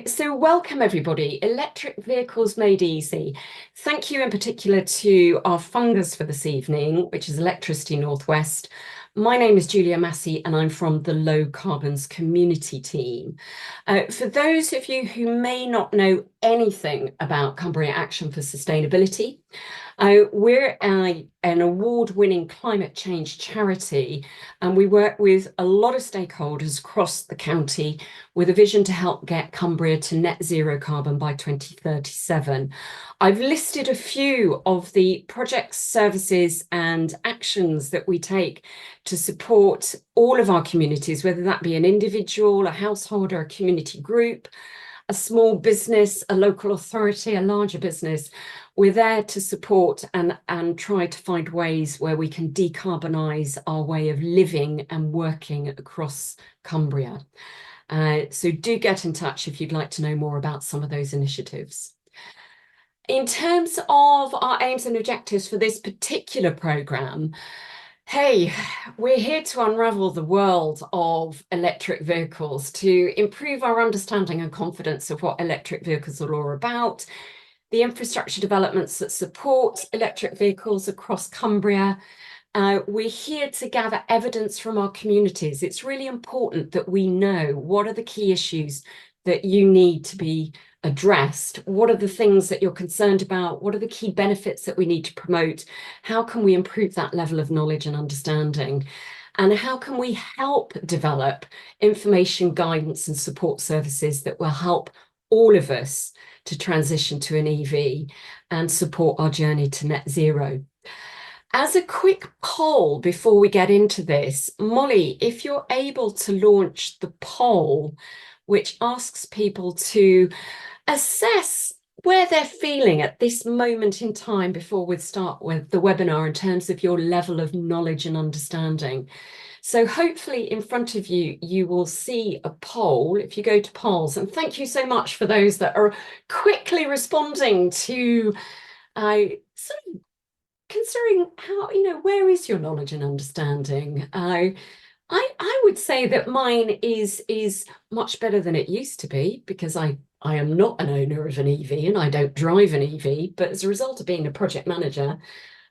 So welcome everybody, Electric Vehicles Made Easy. Thank you in particular to our funders for this evening, which is Electricity Northwest. My name is Julia Massey and I'm from the Low Carbons Community Team. For those of you who may not know anything about Cumbria Action for Sustainability, we're an award-winning climate change charity, and we work with a lot of stakeholders across the county with a vision to help get Cumbria to net zero carbon by 2037. I've listed a few of the projects, services and actions that we take to support all of our communities, whether that be an individual, a household or a community group, a small business, a local authority, a larger business. We're there to support and try to find ways where we can decarbonise our way of living and working across Cumbria. So do get in touch if you'd like to know more about some of those initiatives. In terms of our aims and objectives for this particular programme, hey, we're here to unravel the world of electric vehicles, to improve our understanding and confidence of what electric vehicles are all about, the infrastructure developments that support electric vehicles across Cumbria. We're here to gather evidence from our communities. It's really important that we know what are the key issues that you need to be addressed. What are the things that you're concerned about? What are the key benefits that we need to promote? How can we improve that level of knowledge and understanding? And how can we help develop information, guidance and support services that will help all of us to transition to an EV and support our journey to net zero? As a quick poll before we get into this, Molly, if you're able to launch the poll, which asks people to assess where they're feeling at this moment in time before we start with the webinar in terms of your level of knowledge and understanding. So hopefully in front of you, you will see a poll if you go to polls. And thank you so much for those that are quickly responding to sort of considering how, where is your knowledge and understanding? I would say that mine is much better than it used to be, because I am not an owner of an EV and I don't drive an EV, but as a result of being a project manager,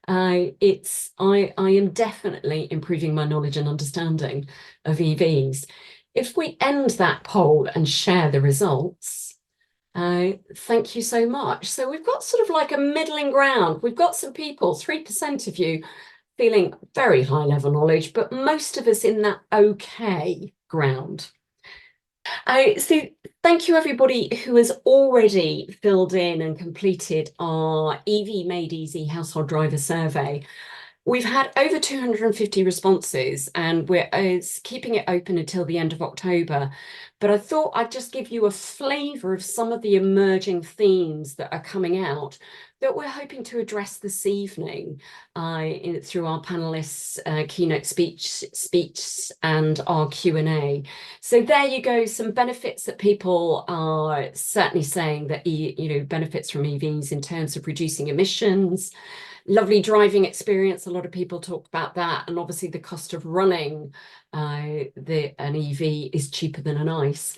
I am definitely improving my knowledge and understanding of EVs. If we end that poll and share the results, thank you so much. So we've got sort of like a middling ground. We've got some people, 3% of you feeling very high level knowledge, but most of us in that okay ground. So thank you everybody who has already filled in and completed our EV Made Easy household driver survey. We've had over 250 responses and we're keeping it open until the end of October. But I thought I'd just give you a flavour of some of the emerging themes that are coming out that we're hoping to address this evening through our panelists' keynote speech and our Q&A. So there you go, some benefits that people are certainly saying that, benefits from EVs in terms of reducing emissions, lovely driving experience. A lot of people talk about that, and obviously the cost of running an EV is cheaper than an ICE.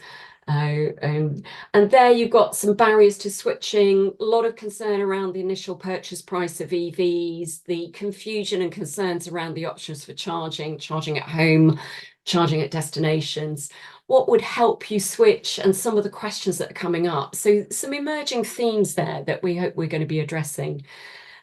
And there you've got some barriers to switching, a lot of concern around the initial purchase price of EVs, the confusion and concerns around the options for charging at home, charging at destinations, what would help you switch, and some of the questions that are coming up. So some emerging themes there that we hope we're going to be addressing.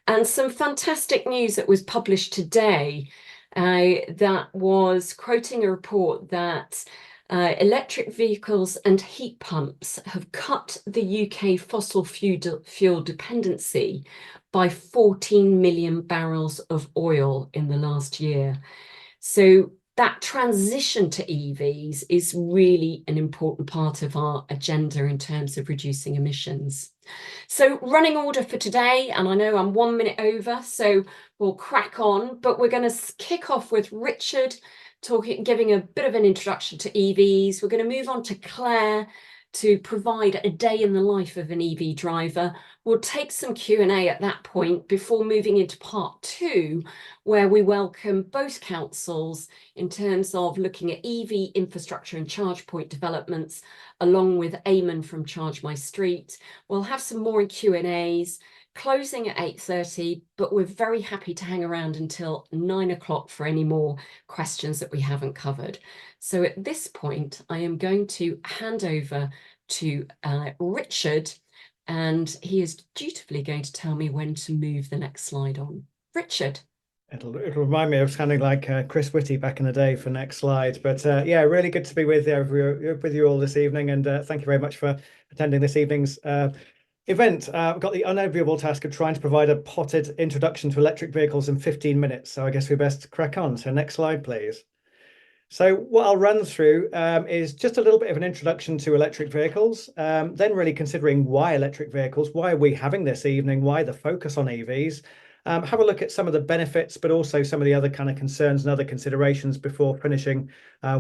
And some fantastic news that was published today that was quoting a report that electric vehicles and heat pumps have cut the UK fossil fuel dependency by 14 million barrels of oil in the last year. So that transition to EVs is really an important part of our agenda in terms of reducing emissions. So running order for today, and I know I'm 1 minute over, so we'll crack on, but we're going to kick off with Richard giving a bit of an introduction to EVs. We're going to move on to Clare to provide a day in the life of an EV driver. We'll take some Q&A at that point before moving into part two, where we welcome both councils in terms of looking at EV infrastructure and charge point developments, along with Eamon from Charge My Street. We'll have some more in Q&As, closing at 8:30, but we're very happy to hang around until 9 o'clock for any more questions that we haven't covered. So at this point, I am going to hand over to Richard, and he is dutifully going to tell me when to move the next slide on. Richard. It'll remind me of sounding like Chris Whitty back in the day for next slide. But yeah, really good to be with you all this evening, and thank you very much for attending this evening's event. I've got the unenviable task of trying to provide a potted introduction to electric vehicles in 15 minutes. So I guess we best crack on. So next slide, please. So what I'll run through is just a little bit of an introduction to electric vehicles, then really considering why electric vehicles, why are we having this evening, why the focus on EVs, have a look at some of the benefits, but also some of the other kind of concerns and other considerations before finishing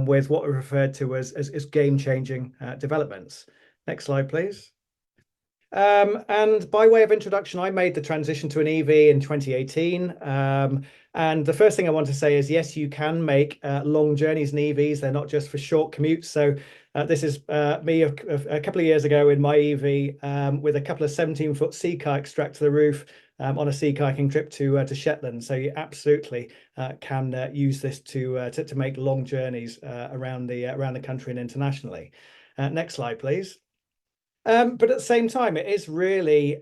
with what are referred to as game-changing developments. Next slide, please. And by way of introduction, I made the transition to an EV in 2018. And the first thing I want to say is, yes, you can make long journeys in EVs. They're not just for short commutes. So this is me a couple of years ago in my EV with a couple of 17-foot sea kikes strapped to the roof on a sea kayaking trip to Shetland. So you absolutely can use this to make long journeys around the country and internationally. Next slide, please. But at the same time, it is really,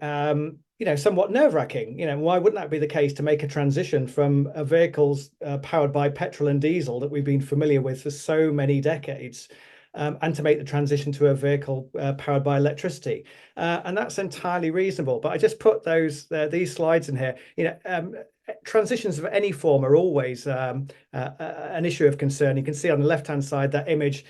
somewhat nerve-wracking. Why wouldn't that be the case to make a transition from vehicles powered by petrol and diesel that we've been familiar with for so many decades, and to make the transition to a vehicle powered by electricity? And that's entirely reasonable. But I just put these slides in here. Transitions of any form are always an issue of concern. You can see on the left-hand side that image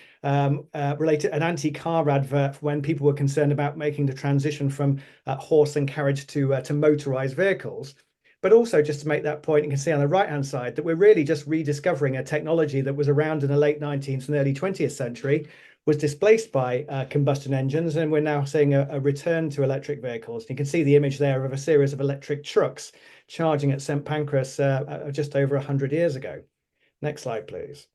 related an anti-car advert when people were concerned about making the transition from horse and carriage to motorized vehicles. But also, just to make that point, you can see on the right-hand side that we're really just rediscovering a technology that was around in the late 19th and early 20th century, was displaced by combustion engines, and we're now seeing a return to electric vehicles. You can see the image there of a series of electric trucks charging at St Pancras just over 100 years ago. Next slide, please.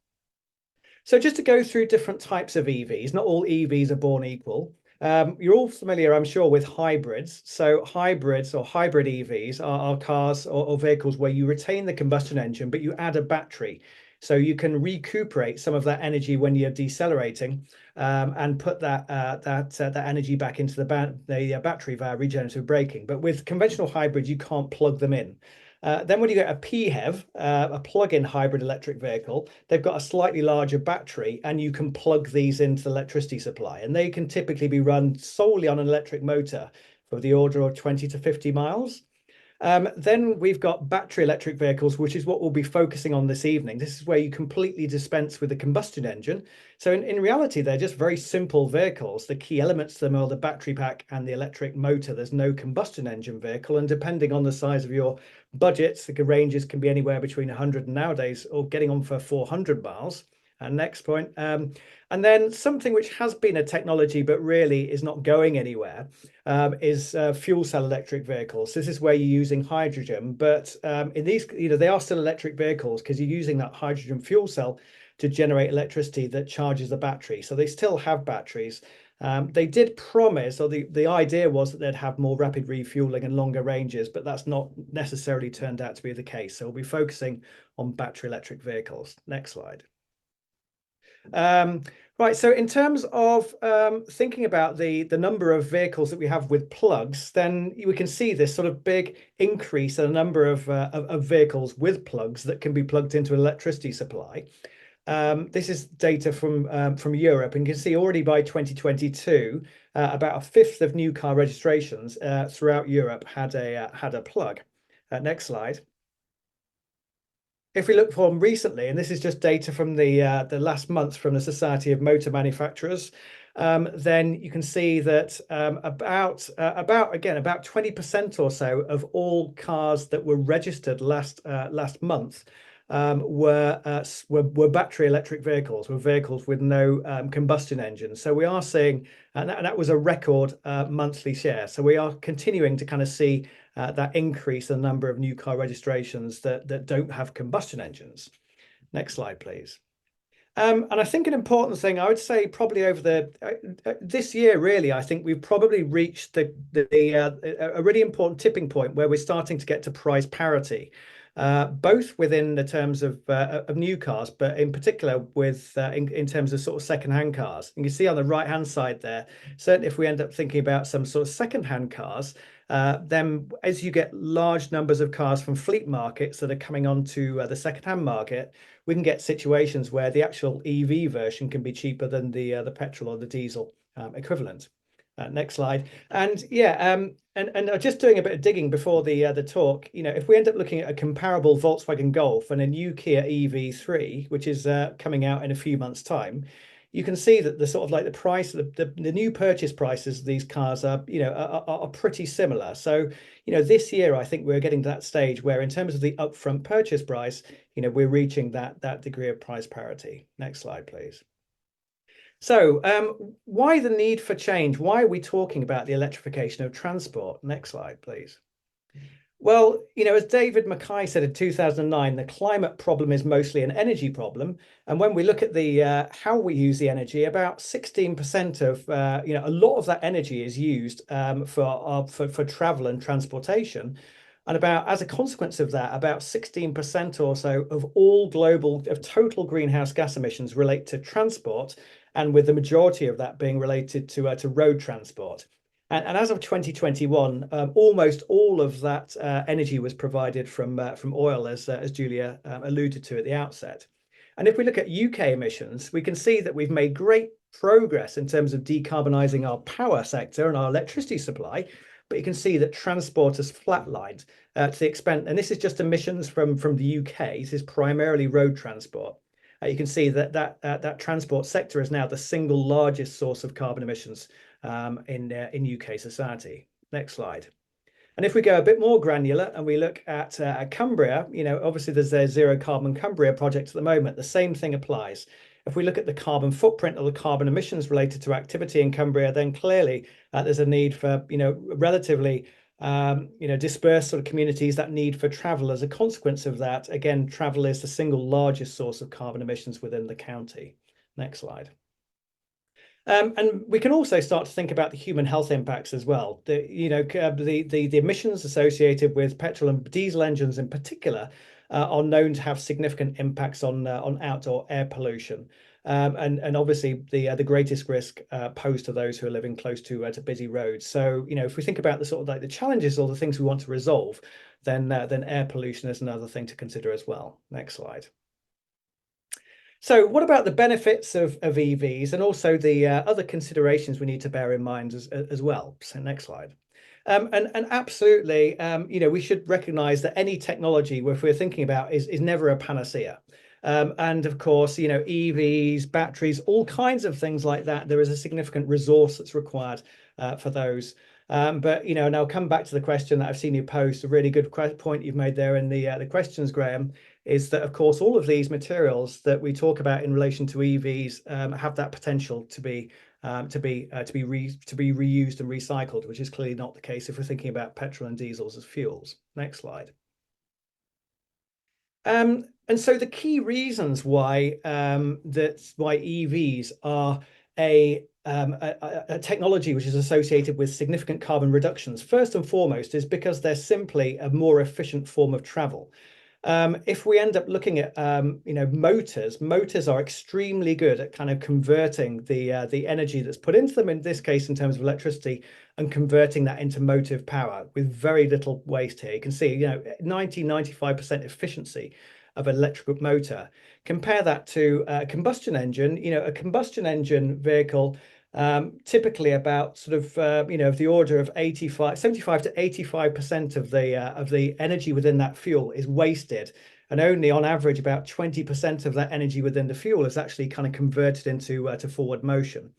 So just to go through different types of EVs, not all EVs are born equal. You're all familiar, I'm sure, with hybrids. So hybrids or hybrid EVs are cars or vehicles where you retain the combustion engine, but you add a battery. So you can recuperate some of that energy when you're decelerating and put that energy back into the battery via regenerative braking. But with conventional hybrids, you can't plug them in. Then when you get a PHEV, a plug-in hybrid electric vehicle, they've got a slightly larger battery, and you can plug these into the electricity supply. And they can typically be run solely on an electric motor for the order of 20 to 50 miles. Then we've got battery electric vehicles, which is what we'll be focusing on this evening. This is where you completely dispense with the combustion engine. So in reality, they're just very simple vehicles. The key elements to them are the battery pack and the electric motor. There's no combustion engine vehicle. And depending on the size of your budgets, the ranges can be anywhere between 100 and nowadays or getting on for 400 miles. And next point. And then something which has been a technology but really is not going anywhere is fuel cell electric vehicles. This is where you're using hydrogen, but in these, they are still electric vehicles because you're using that hydrogen fuel cell to generate electricity that charges the battery. So they still have batteries. They did promise, or the idea was that they'd have more rapid refueling and longer ranges, but that's not necessarily turned out to be the case. So we'll be focusing on battery electric vehicles. Next slide. Right, so in terms of thinking about the number of vehicles that we have with plugs, then we can see this sort of big increase in the number of vehicles with plugs that can be plugged into an electricity supply. This is data from Europe, and you can see already by 2022, about a fifth of new car registrations throughout Europe had a plug. Next slide. If we look from recently, and this is just data from the last month from the Society of Motor Manufacturers, then you can see that about 20% or so of all cars that were registered last month were battery electric vehicles, were vehicles with no combustion engines. So we are seeing, and that was a record monthly share. So we are continuing to kind of see that increase in the number of new car registrations that don't have combustion engines. Next slide, please. And I think an important thing, I would say probably over this year, really, I think we've probably reached a really important tipping point where we're starting to get to price parity, both within the terms of new cars, but in particular with in terms of sort of second-hand cars. And you can see on the right-hand side there, certainly if we end up thinking about some sort of second-hand cars, then as you get large numbers of cars from fleet markets that are coming onto the second-hand market, we can get situations where the actual EV version can be cheaper than the petrol or the diesel equivalent. Next slide. And yeah, and just doing a bit of digging before the talk, you know, if we end up looking at a comparable Volkswagen Golf and a new Kia EV3, which is coming out in a few months' time, you can see that the sort of like the price, the new purchase prices of these cars are, you know, are pretty similar. So, you know, this year I think we're getting to that stage where, in terms of the upfront purchase price, you know, we're reaching that degree of price parity. Next slide, please. So, why the need for change? Why are we talking about the electrification of transport? Next slide, please. Well, you know, as David Mackay said in 2009, the climate problem is mostly an energy problem. And when we look at the how we use the energy, about 16% of, you know, a lot of that energy is used for travel and transportation. And about, as a consequence of that, about 16% or so of all total greenhouse gas emissions relate to transport, and with the majority of that being related to road transport. And as of 2021, almost all of that energy was provided from oil, as Julia alluded to at the outset. And if we look at UK emissions, we can see that we've made great progress in terms of decarbonising our power sector and our electricity supply. But you can see that transport has flatlined to the extent, and this is just emissions from the UK. This is primarily road transport. You can see that transport sector is now the single largest source of carbon emissions in UK society. Next slide. And if we go a bit more granular and we look at Cumbria, you know, obviously there's a zero carbon Cumbria project at the moment. The same thing applies. If we look at the carbon footprint or the carbon emissions related to activity in Cumbria, then clearly there's a need for, you know, relatively you know, dispersed sort of communities, that need for travel. As a consequence of that, again, travel is the single largest source of carbon emissions within the county. Next slide. And we can also start to think about the human health impacts as well. The emissions associated with petrol and diesel engines in particular are known to have significant impacts on outdoor air pollution. And obviously the greatest risk posed to those who are living close to busy roads. So, you know, if we think about the sort of like the challenges or the things we want to resolve, then air pollution is another thing to consider as well. Next slide. So what about the benefits of EVs and also the other considerations we need to bear in mind as well? So next slide. And absolutely, you know, we should recognize that any technology, if we're thinking about, is never a panacea. And of course, you know, EVs, batteries, all kinds of things like that, there is a significant resource that's required for those. But, you know, and I'll come back to the question that I've seen you post. A really good point you've made there in the questions, Graham, is that, of course, all of these materials that we talk about in relation to EVs have that potential to be reused and recycled, which is clearly not the case if we're thinking about petrol and diesels as fuels. Next slide. And so the key reasons why EVs are a technology which is associated with significant carbon reductions, first and foremost, is because they're simply a more efficient form of travel. If we end up looking at you know, motors are extremely good at kind of converting the energy that's put into them, in this case in terms of electricity, and converting that into motive power with very little waste here. You can see, you know, 95% efficiency of an electrical motor. Compare that to a combustion engine. You know, a combustion engine vehicle, typically about sort of you know, of the order of 75 to 85% of the energy within that fuel is wasted, and only on average about 20% of that energy within the fuel is actually kind of converted into to forward motion.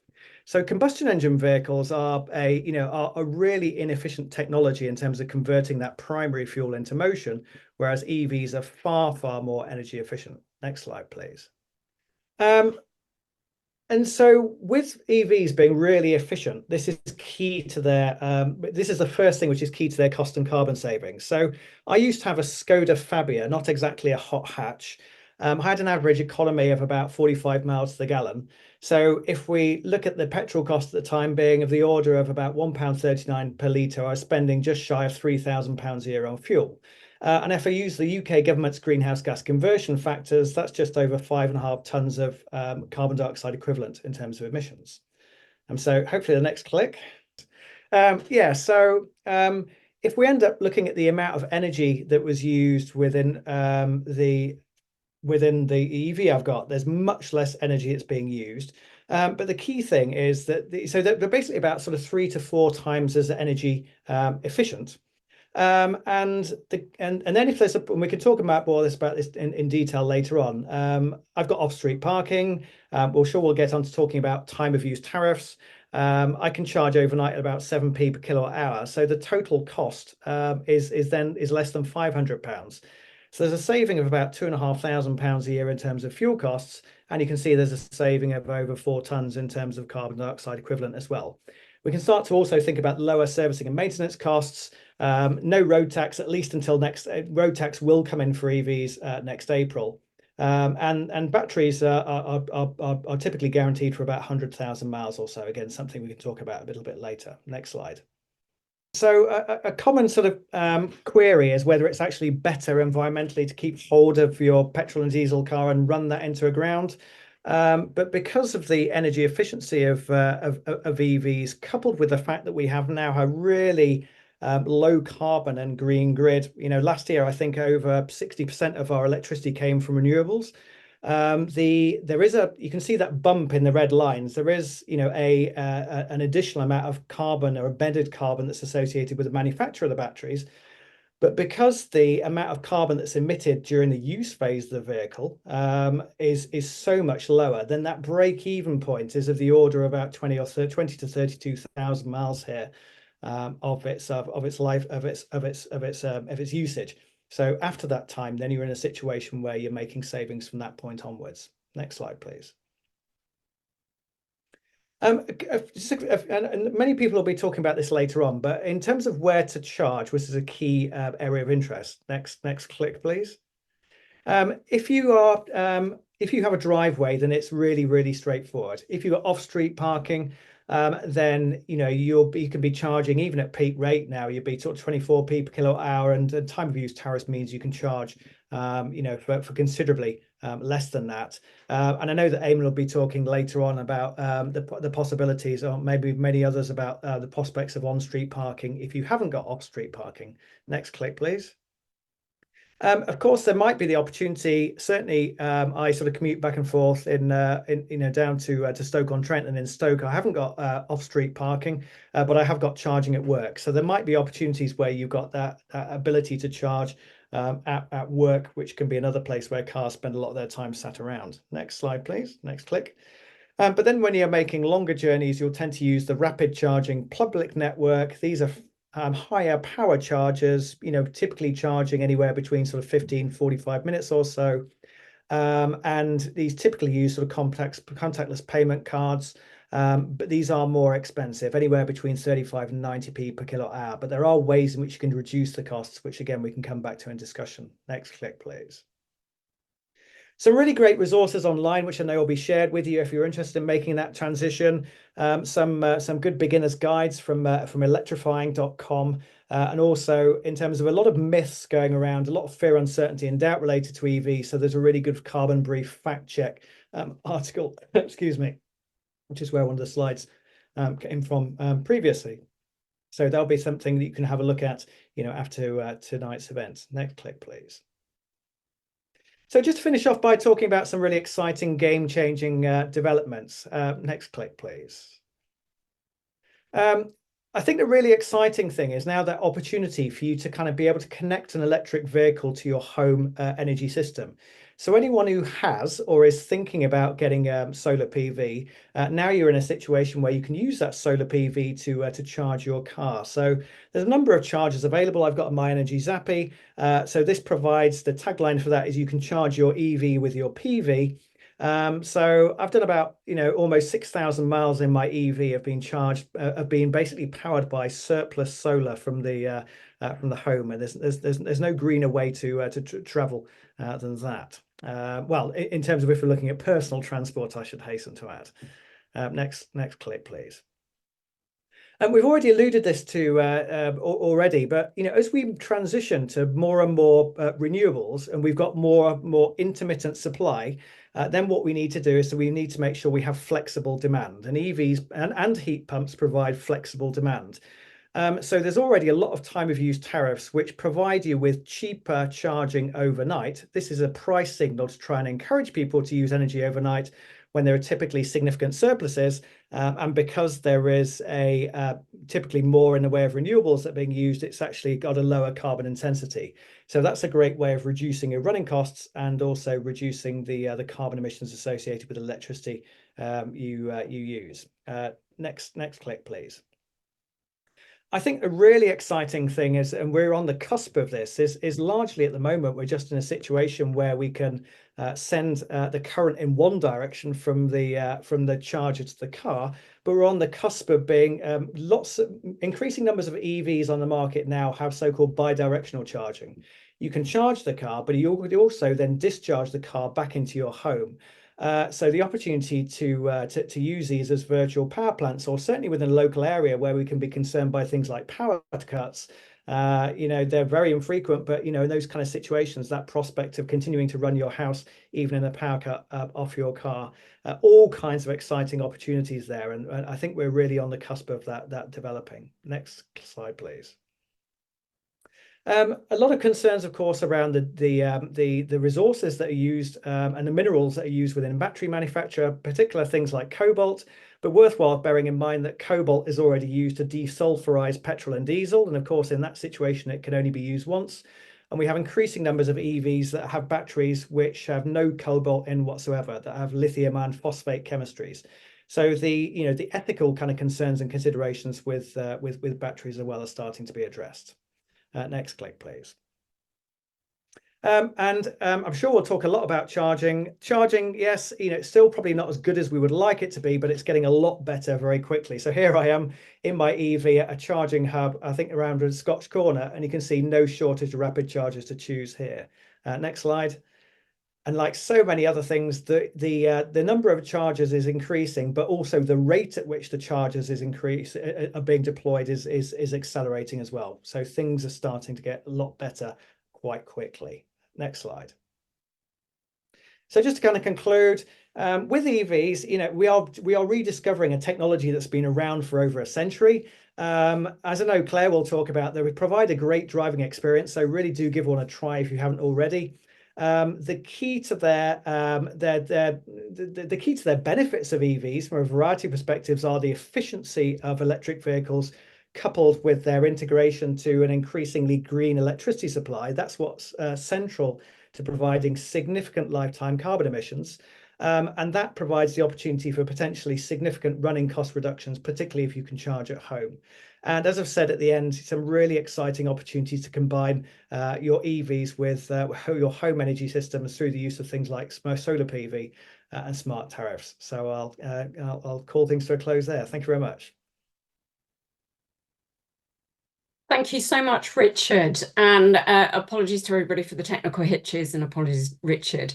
So combustion engine vehicles are a really inefficient technology in terms of converting that primary fuel into motion, whereas EVs are far, far more energy efficient. Next slide, please. And so with EVs being really efficient, this is key to their, this is the first thing which is key to their cost and carbon savings. So I used to have a Skoda Fabia, not exactly a hot hatch. I had an average economy of about 45 miles to the gallon. So if we look at the petrol cost at the time being of the order of about £1.39 per litre, I was spending just shy of £3,000 a year on fuel. And if I use the UK government's greenhouse gas conversion factors, that's just over 5.5 tonnes of carbon dioxide equivalent in terms of emissions. And so hopefully the next click. If we end up looking at the amount of energy that was used within the EV I've got, there's much less energy that's being used. But the key thing is that they're basically about sort of 3 to 4 times as energy efficient. And then if there's and we can talk about this in detail later on. I've got off-street parking. We'll get on to talking about time of use tariffs. I can charge overnight at about 7p per kilowatt hour. So the total cost is less than £500. So there's a saving of about £2,500 a year in terms of fuel costs, and you can see there's a saving of over 4 tonnes in terms of carbon dioxide equivalent as well. We can start to also think about lower servicing and maintenance costs. No road tax, at least until next. Road tax will come in for EVs next April, and batteries are typically guaranteed for about 100,000 miles or so. Again, something we can talk about a little bit later. Next slide. So a common sort of query is whether it's actually better environmentally to keep hold of your petrol and diesel car and run that into a ground. But because of the energy efficiency of EVs, coupled with the fact that we have now a really low carbon and green grid, last year I think over 60% of our electricity came from renewables. You can see that bump in the red lines. There is an additional amount of carbon or embedded carbon that's associated with the manufacture of the batteries. But because the amount of carbon that's emitted during the use phase of the vehicle is so much lower, then that break-even point is of the order of about 20 to 32,000 miles here of its usage. So after that time, then you're in a situation where you're making savings from that point onwards. Next slide, please. And many people will be talking about this later on, but in terms of where to charge, which is a key area of interest. Next click, please. If you have a driveway, then it's really, really straightforward. If you've got off-street parking, then you can be charging even at peak rate now. You'd be sort of 24p per kilowatt hour, and time of use tariffs means you can charge for considerably less than that. And I know that Eamon will be talking later on about the possibilities, or maybe many others, about the prospects of on-street parking if you haven't got off-street parking. Next click, please. Of course, there might be the opportunity. Certainly, I sort of commute back and forth down to Stoke-on-Trent, and in Stoke, I haven't got off-street parking, but I have got charging at work. So there might be opportunities where you've got that ability to charge at work, which can be another place where cars spend a lot of their time sat around. Next slide, please. Next click. But then when you're making longer journeys, you'll tend to use the rapid charging public network. These are higher power chargers, typically charging anywhere between sort of 15-45 minutes or so. And these typically use sort of contactless payment cards, but these are more expensive, anywhere between 35 and 90p per kilowatt hour. But there are ways in which you can reduce the costs, which again, we can come back to in discussion. Next click, please. Some really great resources online, which I know will be shared with you if you're interested in making that transition. Some good beginners guides from electrifying.com, and also in terms of a lot of myths going around, a lot of fear, uncertainty, and doubt related to EV. So there's a really good Carbon Brief fact check article, excuse me, which is where one of the slides came from previously. So that'll be something that you can have a look at, after tonight's event. Next click, please. So just to finish off by talking about some really exciting game-changing developments. Next click, please. I think the really exciting thing is now that opportunity for you to kind of be able to connect an electric vehicle to your home energy system. So anyone who has or is thinking about getting solar PV, now you're in a situation where you can use that solar PV to charge your car. So there's a number of chargers available. I've got a My Energy Zappy. So this provides, the tagline for that is you can charge your EV with your PV. So I've done about, almost 6,000 miles in my EV have been charged, have been basically powered by surplus solar from the home, and there's no greener way to travel than that. Well, in terms of if we're looking at personal transport, I should hasten to add. Next clip, please. And we've already alluded this to already, but as we transition to more and more renewables, and we've got more intermittent supply, then what we need to do is we need to make sure we have flexible demand, and EVs and heat pumps provide flexible demand. So there's already a lot of time of use tariffs which provide you with cheaper charging overnight. This is a price signal to try and encourage people to use energy overnight when there are typically significant surpluses, and because there is typically more in the way of renewables that are being used, it's actually got a lower carbon intensity. So that's a great way of reducing your running costs and also reducing the carbon emissions associated with electricity you use. Next click, please. I think a really exciting thing is, and we're on the cusp of this, is largely at the moment we're just in a situation where we can send the current in one direction from the charger to the car, but we're on the cusp of being increasing numbers of EVs on the market now have so-called bi-directional charging. You can charge the car, but you also then discharge the car back into your home. So the opportunity to use these as virtual power plants, or certainly within a local area where we can be concerned by things like power cuts, they're very infrequent, but in those kind of situations, that prospect of continuing to run your house even in a power cut off your car, all kinds of exciting opportunities there, and I think we're really on the cusp of that developing. Next slide, please. A lot of concerns, of course, around the resources that are used and the minerals that are used within battery manufacture, particular things like cobalt, but worthwhile bearing in mind that cobalt is already used to desulfurize petrol and diesel. And of course, in that situation, it can only be used once. And we have increasing numbers of EVs that have batteries which have no cobalt in whatsoever, that have lithium and phosphate chemistries. So the ethical kind of concerns and considerations with batteries as well are starting to be addressed. Next click, please. I'm sure we'll talk a lot about charging. Charging, yes, it's still probably not as good as we would like it to be, but it's getting a lot better very quickly. So here I am in my EV at a charging hub, I think around Scotch Corner, and you can see no shortage of rapid chargers to choose here. Next slide. And like so many other things, the number of chargers is increasing, but also the rate at which the chargers are being deployed is accelerating as well. So things are starting to get a lot better quite quickly. Next slide. So just to kind of conclude, with EVs, we are rediscovering a technology that's been around for over a century. As I know Claire will talk about, they provide a great driving experience. So really do give one a try if you haven't already. The key to their benefits of EVs from a variety of perspectives are the efficiency of electric vehicles coupled with their integration to an increasingly green electricity supply. That's what's central to providing significant lifetime carbon emissions. And that provides the opportunity for potentially significant running cost reductions, particularly if you can charge at home. And as I've said at the end, some really exciting opportunities to combine your EVs with your home energy systems through the use of things like solar PV and smart tariffs. So I'll call things to a close there. Thank you very much. Thank you so much, Richard, and apologies to everybody for the technical hitches, and apologies, Richard.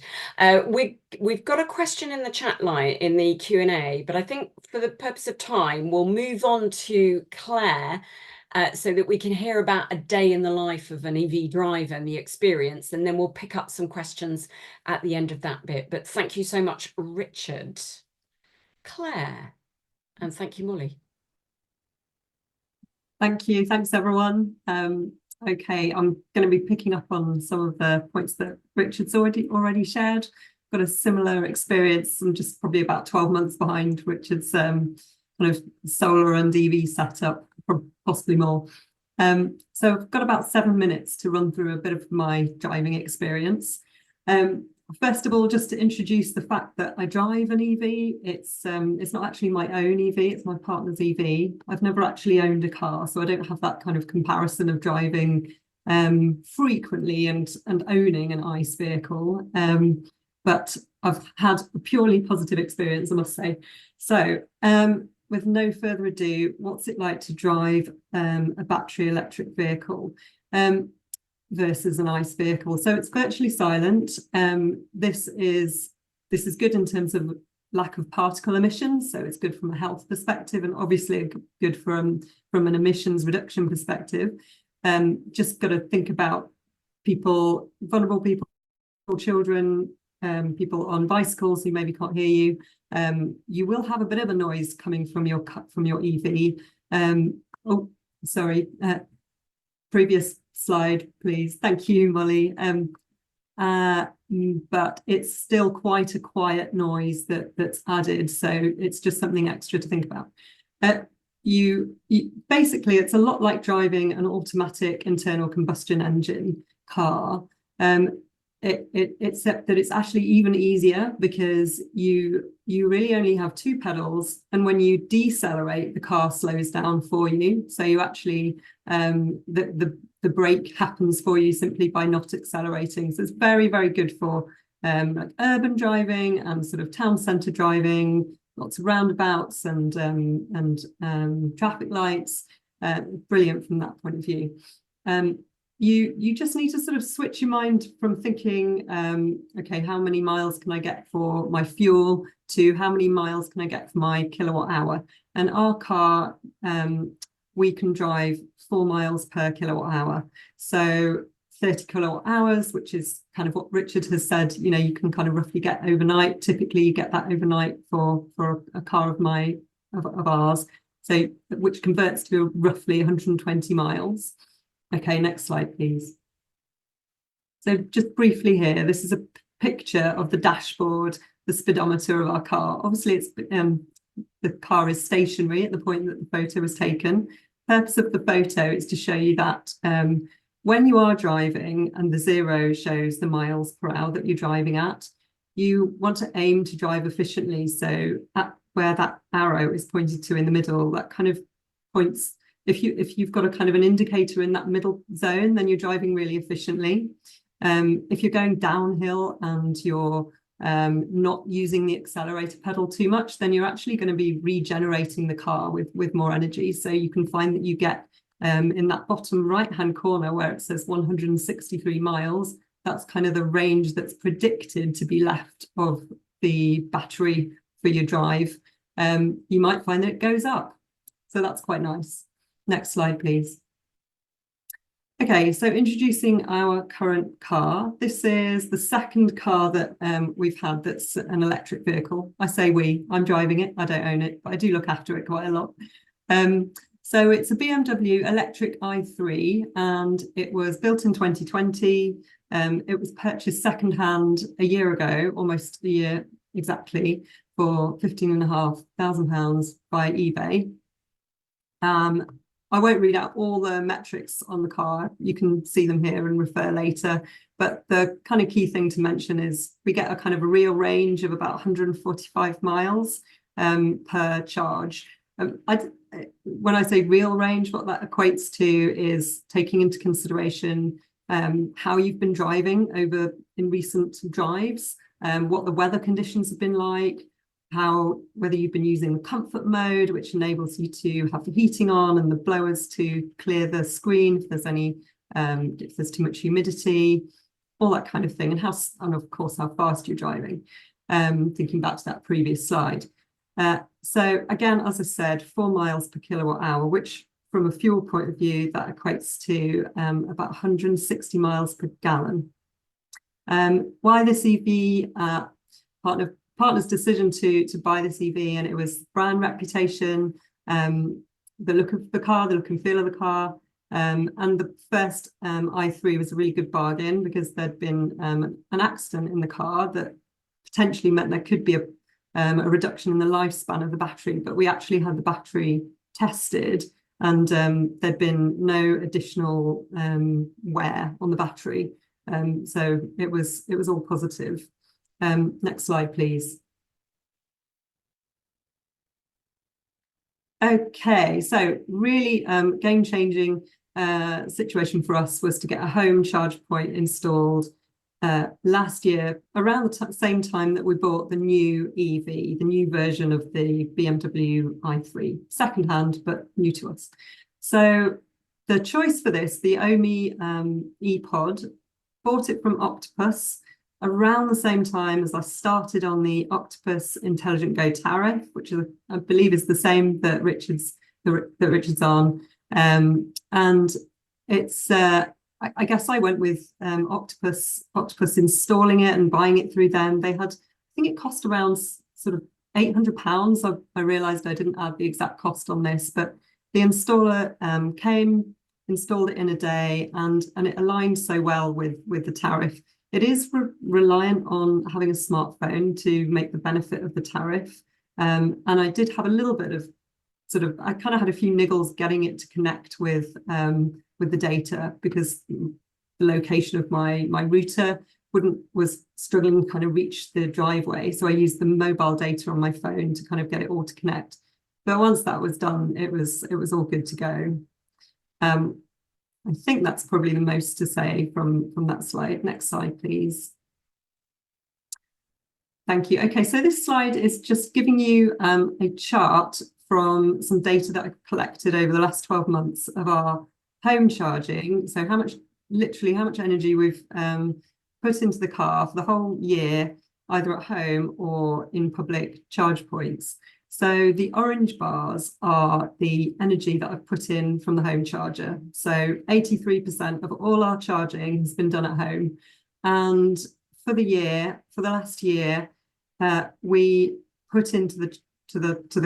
We've got a question in the chat line in the Q&A, but I think for the purpose of time, we'll move on to Clare so that we can hear about a day in the life of an EV driver and the experience, and then we'll pick up some questions at the end of that bit. But thank you so much, Richard. Clare, and thank you, Molly. Thank you. Thanks, everyone. Okay, I'm going to be picking up on some of the points that Richard's already shared. Got a similar experience. I'm just probably about 12 months behind Richard's kind of solar and EV setup, possibly more. So I've got about 7 minutes to run through a bit of my driving experience. first of all, just to introduce the fact that I drive an EV. It's not actually my own EV, it's my partner's EV. I've never actually owned a car, so I don't have that kind of comparison of driving frequently and owning an ICE vehicle. But I've had a purely positive experience, I must say. So with no further ado, what's it like to drive a battery electric vehicle versus an ICE vehicle? So it's virtually silent. This is good in terms of lack of particle emissions. So it's good from a health perspective, and obviously good from an emissions reduction perspective. Just got to think about people, vulnerable people, children, people on bicycles who maybe can't hear you. You will have a bit of a noise coming from your EV. Oh, sorry. Previous slide, please. Thank you, Molly. But it's still quite a quiet noise that's added, so it's just something extra to think about. You basically, it's a lot like driving an automatic internal combustion engine car. Except that it's actually even easier, because you really only have two pedals, and when you decelerate, the car slows down for you. So you actually the brake happens for you simply by not accelerating. So it's very, very good for like urban driving and sort of town centre driving, lots of roundabouts and traffic lights. Brilliant from that point of view. You just need to sort of switch your mind from thinking, okay, how many miles can I get for my fuel, to how many miles can I get for my kilowatt hour? And our car, we can drive 4 miles per kilowatt hour. So 30 kilowatt hours, which is kind of what Richard has said, you know, you can kind of roughly get overnight. Typically you get that overnight for a car of ours. So which converts to roughly 120 miles. Okay, next slide, please. So just briefly here, this is a picture of the dashboard, the speedometer of our car. Obviously, it's the car is stationary at the point that the photo was taken. Purpose of the photo is to show you that when you are driving and the 0 shows the miles per hour that you're driving at, you want to aim to drive efficiently. So at where that arrow is pointed to in the middle, that kind of points. If you've got a kind of an indicator in that middle zone, then you're driving really efficiently. If you're going downhill and you're not using the accelerator pedal too much, then you're actually going to be regenerating the car with more energy. So you can find that you get in that bottom right-hand corner where it says 163 miles, that's kind of the range that's predicted to be left of the battery for your drive. You might find that it goes up. So that's quite nice. Next slide, please. Okay, so introducing our current car. This is the second car that we've had that's an electric vehicle. I say we, I'm driving it, I don't own it, but I do look after it quite a lot. So it's a BMW electric i3, and it was built in 2020. It was purchased secondhand a year ago, almost a year exactly, for £15,500 by eBay. I won't read out all the metrics on the car. You can see them here and refer later. But the kind of key thing to mention is we get a kind of a real range of about 145 miles per charge. When I say real range, what that equates to is taking into consideration how you've been driving in recent drives, what the weather conditions have been like, whether you've been using the comfort mode, which enables you to have the heating on and the blowers to clear the screen if there's if there's too much humidity, all that kind of thing, and of course how fast you're driving. Thinking back to that previous slide. So again, as I said, 4 miles per kilowatt hour, which from a fuel point of view, that equates to about 160 miles per gallon. Why this EV? Partner's decision to buy this EV, and it was brand reputation, the look of the car, the look and feel of the car, and the first i3 was a really good bargain because there'd been an accident in the car that potentially meant there could be a reduction in the lifespan of the battery, but we actually had the battery tested, and there'd been no additional wear on the battery, so it was all positive. Next slide, please. Okay, so really game-changing situation for us was to get a home charge point installed last year, around the same time that we bought the new EV, the new version of the BMW i3, second-hand, but new to us. So the choice for this, the Hulme ePod, bought it from Octopus around the same time as I started on the Octopus Intelligent Go tariff, which is, I believe is the same that Richard's on. And it's I guess I went with Octopus installing it and buying it through them. They had, I think it cost around sort of £800. I realised I didn't add the exact cost on this, but the installer came, installed it in a day, and it aligned so well with the tariff. It is reliant on having a smartphone to make the benefit of the tariff. And I did have a little bit of I kind of had a few niggles getting it to connect with the data, because the location of my router was struggling to kind of reach the driveway. So I used the mobile data on my phone to kind of get it all to connect. But once that was done, it was all good to go. I think that's probably the most to say from that slide. Next slide, please. Thank you. Okay, so this slide is just giving you a chart from some data that I've collected over the last 12 months of our home charging. So literally how much energy we've put into the car for the whole year, either at home or in public charge points. So the orange bars are the energy that I've put in from the home charger. So 83% of all our charging has been done at home. And for the last year, we put into the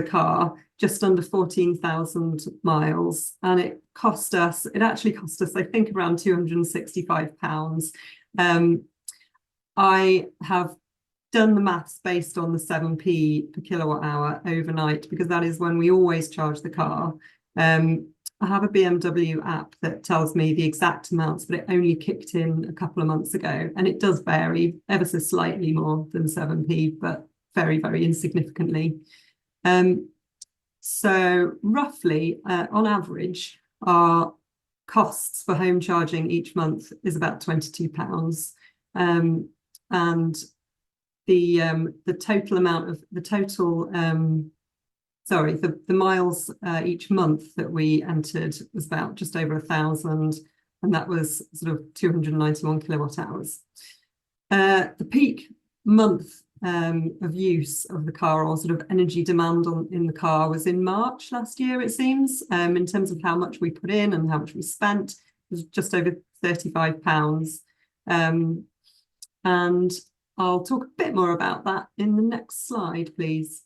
car just under 14,000 miles, and it actually cost us, I think, around £265. I have done the maths based on the 7p per kilowatt hour overnight, because that is when we always charge the car. I have a BMW app that tells me the exact amounts, but it only kicked in a couple of months ago, and it does vary ever so slightly more than 7p, but very, very insignificantly. So roughly, on average, our costs for home charging each month is about £22. And the total amount of the miles each month that we entered was about just over 1,000, and that was sort of 291 kilowatt hours. The peak month of use of the car, or sort of energy demand in the car, was in March last year, it seems. In terms of how much we put in and how much we spent, it was just over £35. And I'll talk a bit more about that in the next slide, please.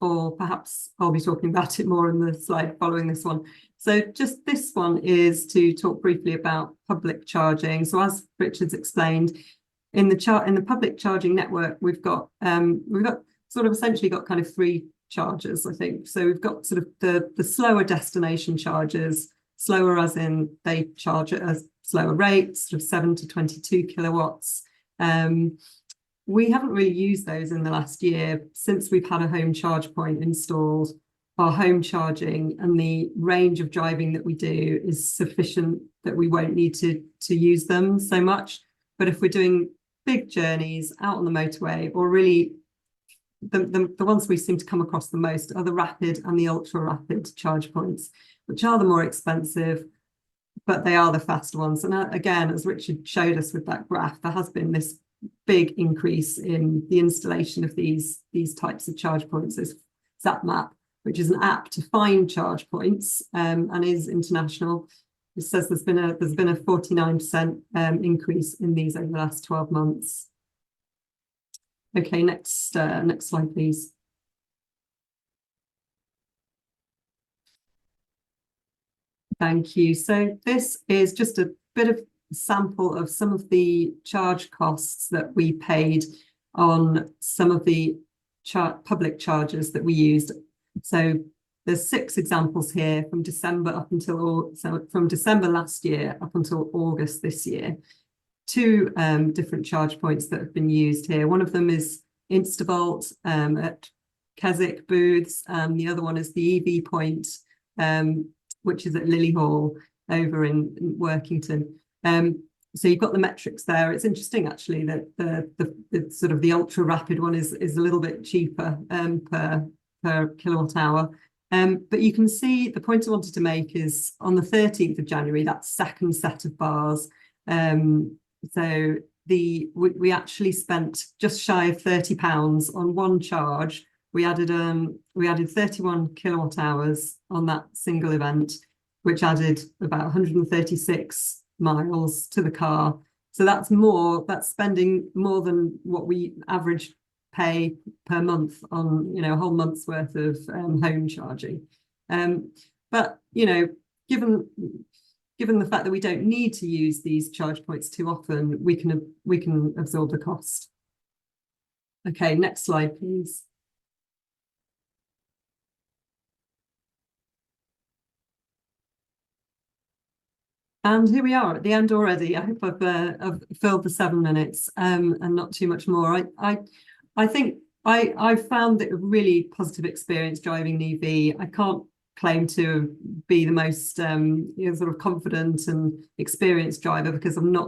Or perhaps I'll be talking about it more in the slide following this one. So just this one is to talk briefly about public charging. So as Richard's explained, in the public charging network, we've got sort of essentially got kind of three chargers, I think. So we've got sort of the slower destination chargers, slower as in they charge at a slower rate, sort of 7 to 22 kilowatts. We haven't really used those in the last year. Since we've had a home charge point installed, our home charging and the range of driving that we do is sufficient that we won't need to use them so much. But if we're doing big journeys out on the motorway, or really the ones we seem to come across the most are the rapid and the ultra rapid charge points, which are the more expensive, but they are the fast ones. And again, as Richard showed us with that graph, there has been this big increase in the installation of these types of charge points. There's ZapMap, which is an app to find charge points, and is international. It says there's been a 49% increase in these over the last 12 months. Okay, next slide, please. Thank you. So this is just a bit of a sample of some of the charge costs that we paid on some of the public chargers that we used. So there's 6 examples here from December last year up until August this year. two different charge points that have been used here. One of them is Instavolt at Keswick booths, and the other one is the EV point, which is at Lily Hall over in Workington. So you've got the metrics there. It's interesting actually that the sort of the ultra rapid one is a little bit cheaper per kilowatt hour. But you can see the point I wanted to make is on the 13th of January, that second set of bars. So we actually spent just shy of £30 on one charge. We added 31 kilowatt hours on that single event, which added about 136 miles to the car. So that's spending more than what we average pay per month on, a whole month's worth of home charging. But given the fact that we don't need to use these charge points too often, we can absorb the cost. Okay, next slide, please. And here we are at the end already. I hope I've filled the 7 minutes and not too much more. I think I've found it a really positive experience driving an EV. I can't claim to be the most sort of confident and experienced driver because I've not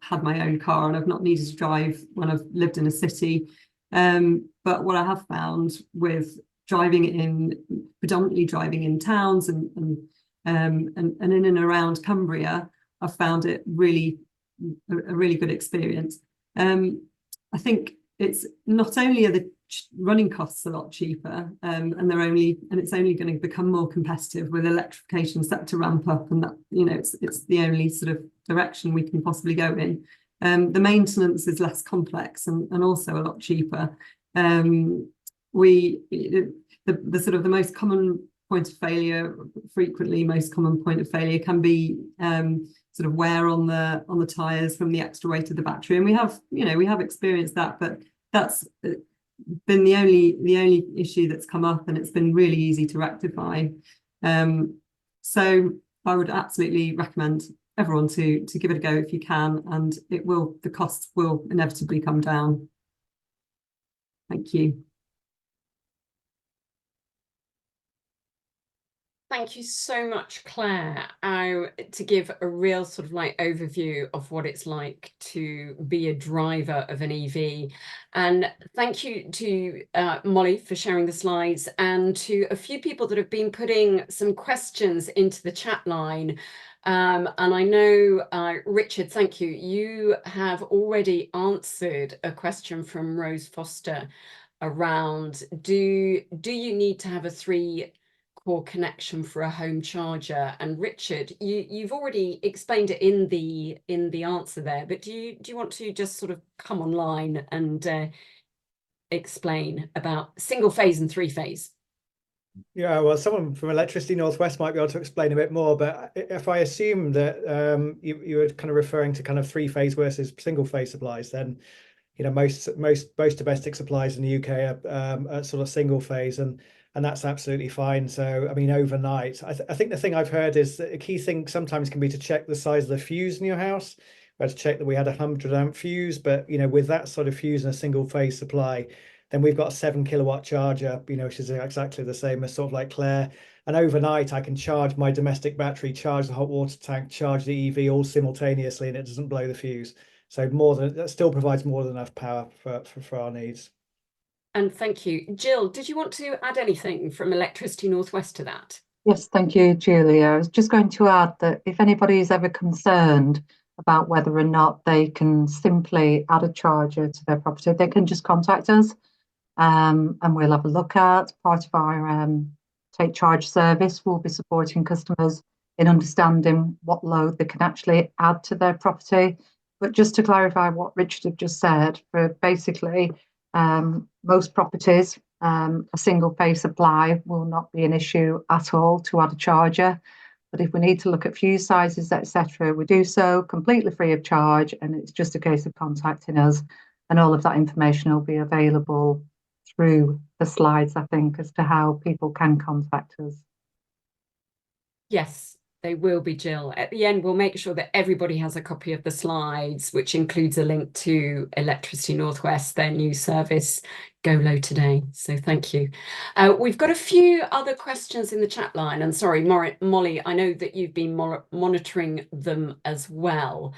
had my own car and I've not needed to drive when I've lived in a city. But what I have found with predominantly driving in towns and in and around Cumbria, I've found it a really good experience. I think it's not only are the running costs a lot cheaper, and it's only going to become more competitive with electrification set to ramp up, and that it's the only sort of direction we can possibly go in. The maintenance is less complex and also a lot cheaper. The sort of the most common point of failure, most common point of failure can be sort of wear on the tires from the extra weight of the battery, and we have experienced that, but that's been the only issue that's come up, and it's been really easy to rectify. So I would absolutely recommend everyone to give it a go if you can, and the costs will inevitably come down. Thank you. Thank you so much, Claire, to give a real sort of like overview of what it's like to be a driver of an EV. And thank you to Molly for sharing the slides, and to a few people that have been putting some questions into the chat line. And I know, Richard, thank you. You have already answered a question from Rose Foster around, do you need to have a 3-core connection for a home charger? And Richard, you've already explained it in the answer there, but do you want to just sort of come online and explain about single phase and 3-phase? Yeah, well, someone from Electricity Northwest might be able to explain a bit more, but if I assume that you were kind of referring to kind of 3-phase versus single phase supplies, then most domestic supplies in the UK are sort of single phase, and that's absolutely fine. So I mean, overnight, I think the thing I've heard is that a key thing sometimes can be to check the size of the fuse in your house. We had to check that we had a 100 amp fuse, but with that sort of fuse in a single phase supply, then we've got a 7 kilowatt charger, which is exactly the same as sort of like Clare. And overnight, I can charge my domestic battery, charge the hot water tank, charge the EV all simultaneously, and it doesn't blow the fuse. So that still provides more than enough power for our needs. And thank you. Jill, did you want to add anything from Electricity Northwest to that? Yes, thank you, Julia. I was just going to add that if anybody is ever concerned about whether or not they can simply add a charger to their property, they can just contact us, and we'll have a look at. Part of our Take Charge service will be supporting customers in understanding what load they can actually add to their property. But just to clarify what Richard had just said, for basically most properties, a single phase supply will not be an issue at all to add a charger. But if we need to look at fuse sizes, etc., we do so completely free of charge, and it's just a case of contacting us, and all of that information will be available through the slides, I think, as to how people can contact us. Yes, They will be, Jill. At the end, we'll make sure that everybody has a copy of the slides, which includes a link to Electricity North West, their new service, Go Low Today. So thank you. We've got a few other questions in the chat line. And sorry, Molly, I know that you've been monitoring them as well.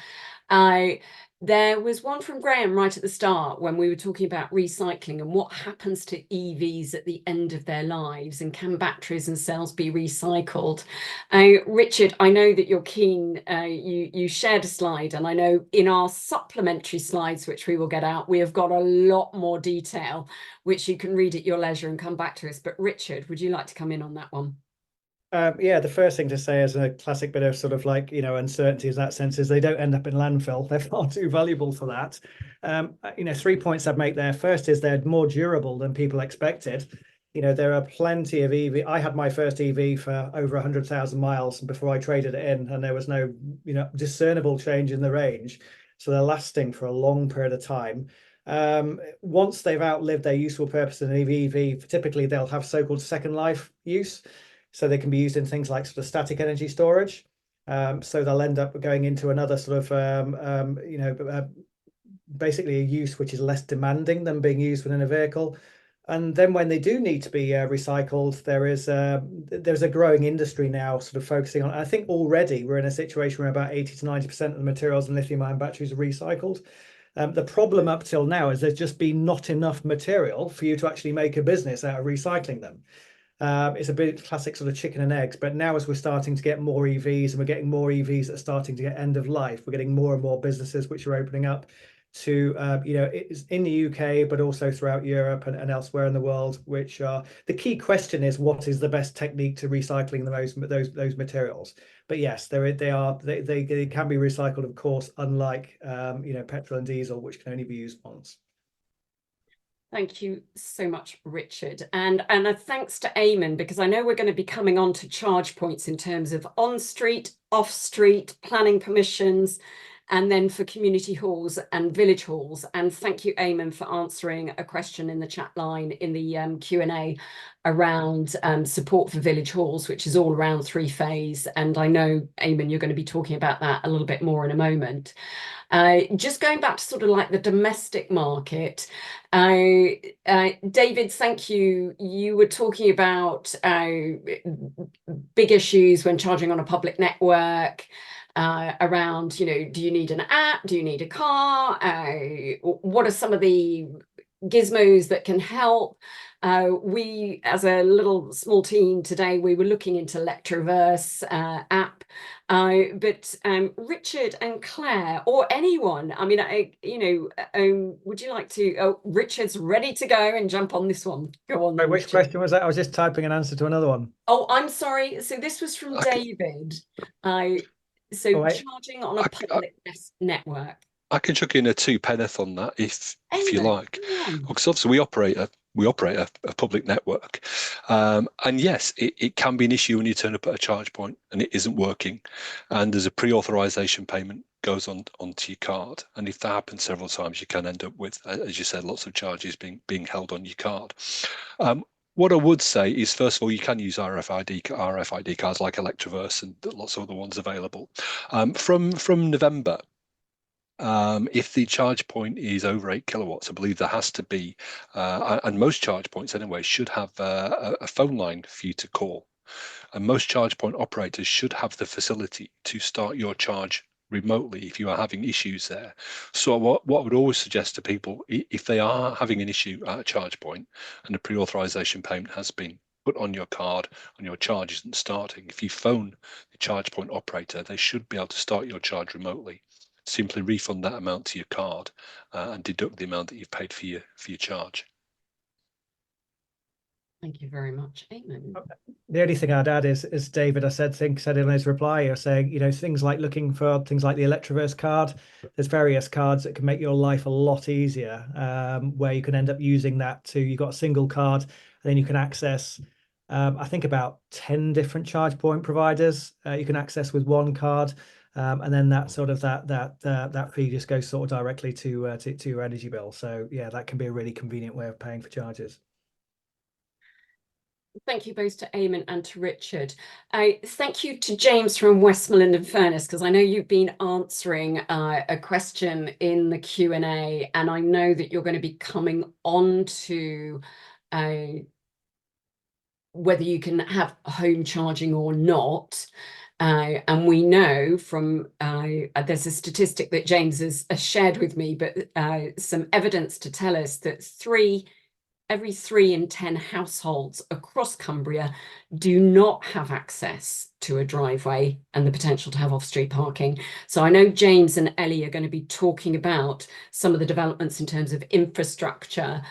There was one from Graham right at the start when we were talking about recycling and what happens to EVs at the end of their lives, and can batteries and cells be recycled? Richard, I know that you're keen. You shared a slide, and I know in our supplementary slides, which we will get out, we have got a lot more detail, which you can read at your leisure and come back to us. But Richard, would you like to come in on that one? Yeah, the first thing to say as a classic bit of sort of like, uncertainty in that sense is they don't end up in landfill. They're far too valuable for that. 3 points I'd make there. First is they're more durable than people expected. There are plenty of EV. I had my first EV for over 100,000 miles before I traded it in, and there was no, discernible change in the range. So they're lasting for a long period of time. Once they've outlived their useful purpose in an EV, typically they'll have so-called second life use. So they can be used in things like sort of static energy storage. So they'll end up going into another sort of, basically a use which is less demanding than being used within a vehicle. And then when they do need to be recycled, there's a growing industry now sort of focusing on, I think already we're in a situation where about 80 to 90% of the materials in lithium-ion batteries are recycled. The problem up till now is there's just been not enough material for you to actually make a business out of recycling them. It's a bit classic sort of chicken and eggs, but now as we're starting to get more EVs and we're getting more EVs that are starting to get end of life, we're getting more and more businesses which are opening up to, it's in the UK, but also throughout Europe and elsewhere in the world, which are, the key question is what is the best technique to recycling those materials? But yes, they can be recycled, of course, unlike, petrol and diesel, which can only be used once. Thank you so much, Richard. And a thanks to Eamon, because I know we're going to be coming on to charge points in terms of on-street, off-street, planning permissions, and then for community halls and village halls. And thank you, Eamon, for answering a question in the chat line in the Q&A around support for village halls, which is all around three-phase. And I know, Eamon, you're going to be talking about that a little bit more in a moment. Just going back to sort of like the domestic market, David, thank you. You were talking about big issues when charging on a public network, around, do you need an app? Do you need a car? What are some of the gizmos that can help? We, as a little small team today, we were looking into Electroverse app, but Richard and Claire, or anyone, I mean, would you like to? Oh, Richard's ready to go and jump on this one. Go on. Which question was that? I was just typing an answer to another one. Oh, I'm sorry. So this was from David. Charging on a public network. I can chuck in a 2 Penrith on that if you like, because obviously we operate a public network, and yes, it can be an issue when you turn up at a charge point and it isn't working, and there's a pre-authorization payment goes onto your card, and if that happens several times, you can end up with, as you said, lots of charges being held on your card. What I would say is, first of all, you can use RFID cards like Electroverse and lots of other ones available. From November, if the charge point is over 8 kilowatts, I believe there has to be, and most charge points anyway, should have a phone line for you to call. And most charge point operators should have the facility to start your charge remotely if you are having issues there. So what I would always suggest to people, if they are having an issue at a charge point and a pre-authorization payment has been put on your card and your charge isn't starting, if you phone the charge point operator, they should be able to start your charge remotely. Simply refund that amount to your card and deduct the amount that you've paid for your charge. Thank you very much, Eamon. The only thing I'd add is David, said in his reply, you're saying, things like looking for things like the Electroverse card. There's various cards that can make your life a lot easier, where you can end up using that to, you've got a single card, and then you can access, I think about 10 different charge point providers you can access with one card. And then that sort of that fee just goes sort of directly to your energy bill. So yeah, that can be a really convenient way of paying for charges. Thank you both to Eamon and to Richard. Thank you to James from Westmorland and Furness, because I know you've been answering a question in the Q&A, and I know that you're going to be coming on to whether you can have home charging or not. And we know from, there's a statistic that James has shared with me, but some evidence to tell us that every 3 in 10 households across Cumbria do not have access to a driveway and the potential to have off-street parking. So I know James and Ellie are going to be talking about some of the developments in terms of infrastructure.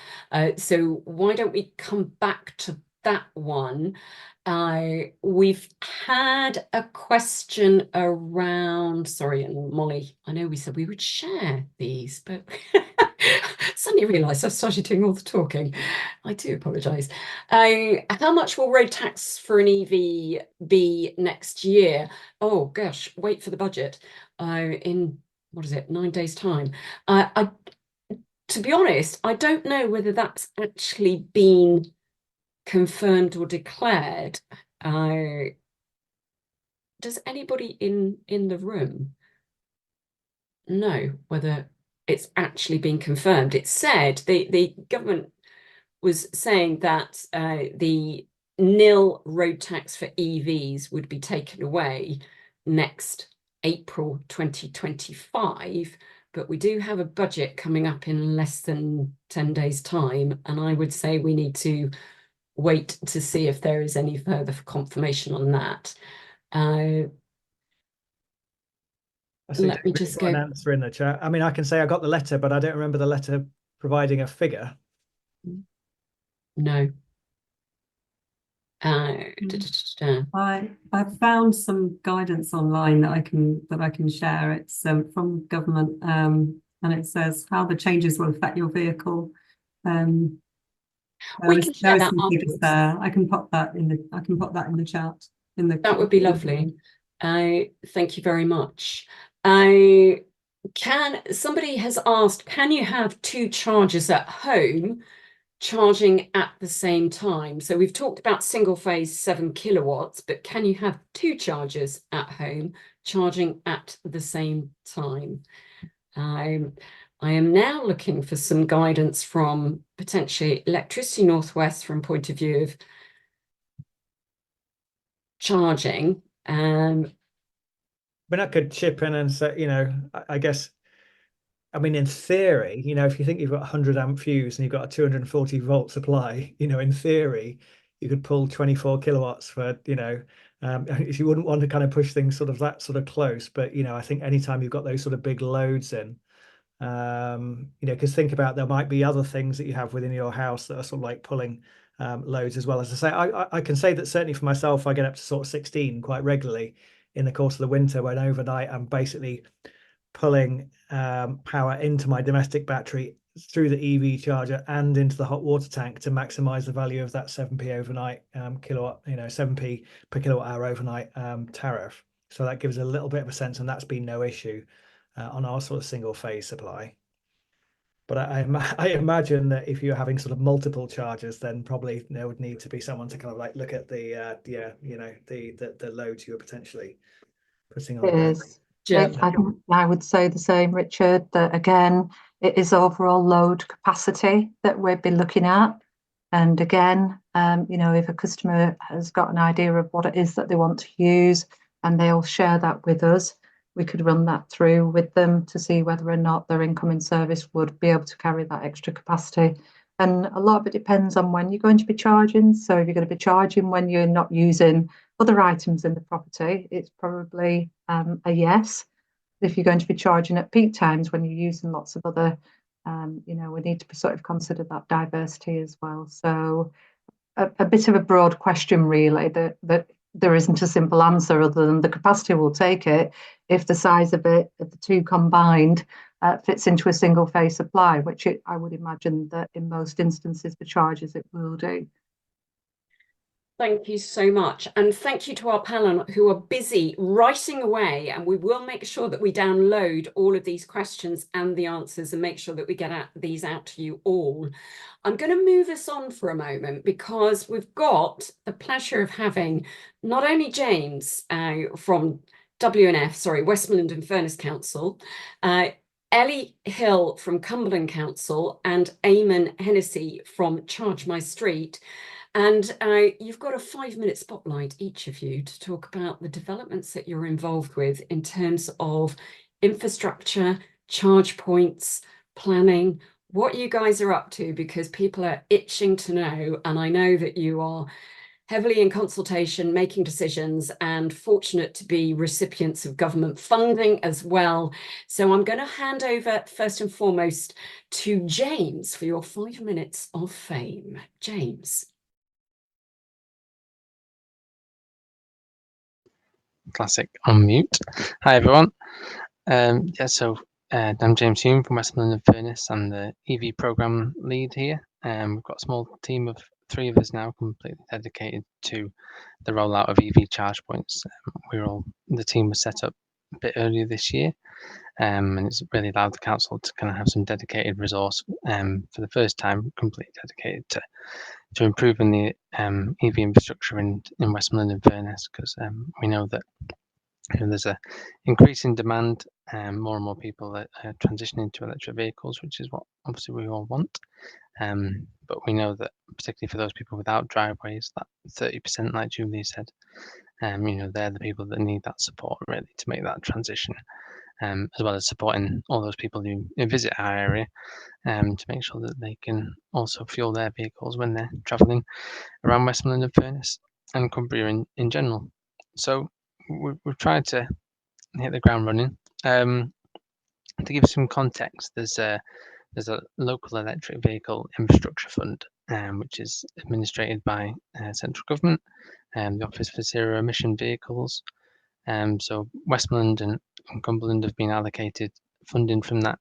So why don't we come back to that one? We've had a question around, sorry, and Molly, I know we said we would share these, but suddenly realised I've started doing all the talking. I do apologise. How much will road tax for an EV be next year? Oh gosh, wait for the budget in, what is it, 9 days' time. To be honest, I don't know whether that's actually been confirmed or declared. Does anybody in the room know whether it's actually been confirmed? It said the government was saying that the nil road tax for EVs would be taken away next April 2025, but we do have a budget coming up in less than 10 days' time, and I would say we need to wait to see if there is any further confirmation on that. Let me just go an answer in the chat. I mean, I can say I got the letter, but I don't remember the letter providing a figure. No. I found some guidance online that I can share. It's from government, and it says how the changes will affect your vehicle. We can share that afterwards. There, I can pop that in the chat. That would be lovely. Thank you very much. Somebody has asked, can you have 2 chargers at home charging at the same time? So we've talked about single phase 7 kilowatts, but can you have 2 chargers at home charging at the same time? I am now looking for some guidance from potentially Electricity North West from point of view of charging. But I could chip in and say, you know, I guess, I mean, in theory, you know, if you think you've got a 100 amp fuse and you've got a 240 volt supply, you know, in theory, you could pull 24 kilowatts for, you know, if you wouldn't want to kind of push things sort of that sort of close. But, you know, I think anytime you've got those sort of big loads in, you know, because think about, there might be other things that you have within your house that are sort of like pulling loads as well. As I say, I can say that certainly for myself, I get up to sort of 16 quite regularly in the course of the winter, when overnight I'm basically pulling power into my domestic battery through the EV charger and into the hot water tank to maximize the value of that 7p overnight kilowatt, you know, 7p per kilowatt hour overnight tariff. So that gives a little bit of a sense, and that's been no issue on our sort of single phase supply. But I imagine that if you're having sort of multiple chargers, then probably there would need to be someone to kind of like look at the you know, the loads you're potentially putting on. It is. I would say the same, Richard, that again, it is overall load capacity that we'd be looking at. And again, you know, if a customer has got an idea of what it is that they want to use and they'll share that with us, we could run that through with them to see whether or not their incoming service would be able to carry that extra capacity. And a lot of it depends on when you're going to be charging. So if you're going to be charging when you're not using other items in the property, it's probably a yes. If you're going to be charging at peak times when you're using lots of other, you know, we need to sort of consider that diversity as well. So a bit of a broad question, really, that there isn't a simple answer other than the capacity will take it if the size of it, of the two combined, fits into a single phase supply, which I would imagine that in most instances for chargers it will do. Thank you so much. And thank you to our panel who are busy writing away. And we will make sure that we download all of these questions and the answers and make sure that we get these out to you all. I'm going to move us on for a moment because we've got the pleasure of having not only James from Westmorland and Furness Council, Ellie Hill from Cumberland Council, and Eamon Hennessy from Charge My Street. And you've got a 5-minute spotlight, each of you, to talk about the developments that you're involved with in terms of infrastructure, charge points, planning, what you guys are up to, because people are itching to know. And I know that you are heavily in consultation, making decisions, and fortunate to be recipients of government funding as well. So I'm going to hand over first and foremost to James for your 5 minutes of fame. James. Classic unmute. Hi everyone. I'm James Hume from Westmorland and Furness. I'm the EV program lead here. We've got a small team of 3 of us now, completely dedicated to the rollout of EV charge points. The team was set up a bit earlier this year, and it's really allowed the council to kind of have some dedicated resource for the first time, completely dedicated to improving the EV infrastructure in Westmorland and Furness, because we know that there's a increasing demand, more and more people are transitioning to electric vehicles, which is what obviously we all want. But we know that particularly for those people without driveways, that 30%, like Julie said, they're the people that need that support really to make that transition, as well as supporting all those people who visit our area, to make sure that they can also fuel their vehicles when they're travelling around Westmorland and Furness and Cumbria in general. So we've tried to hit the ground running. To give some context, there's a local electric vehicle infrastructure fund, which is administrated by central government, the Office for Zero Emission Vehicles. So Westmorland and Cumberland have been allocated funding from that.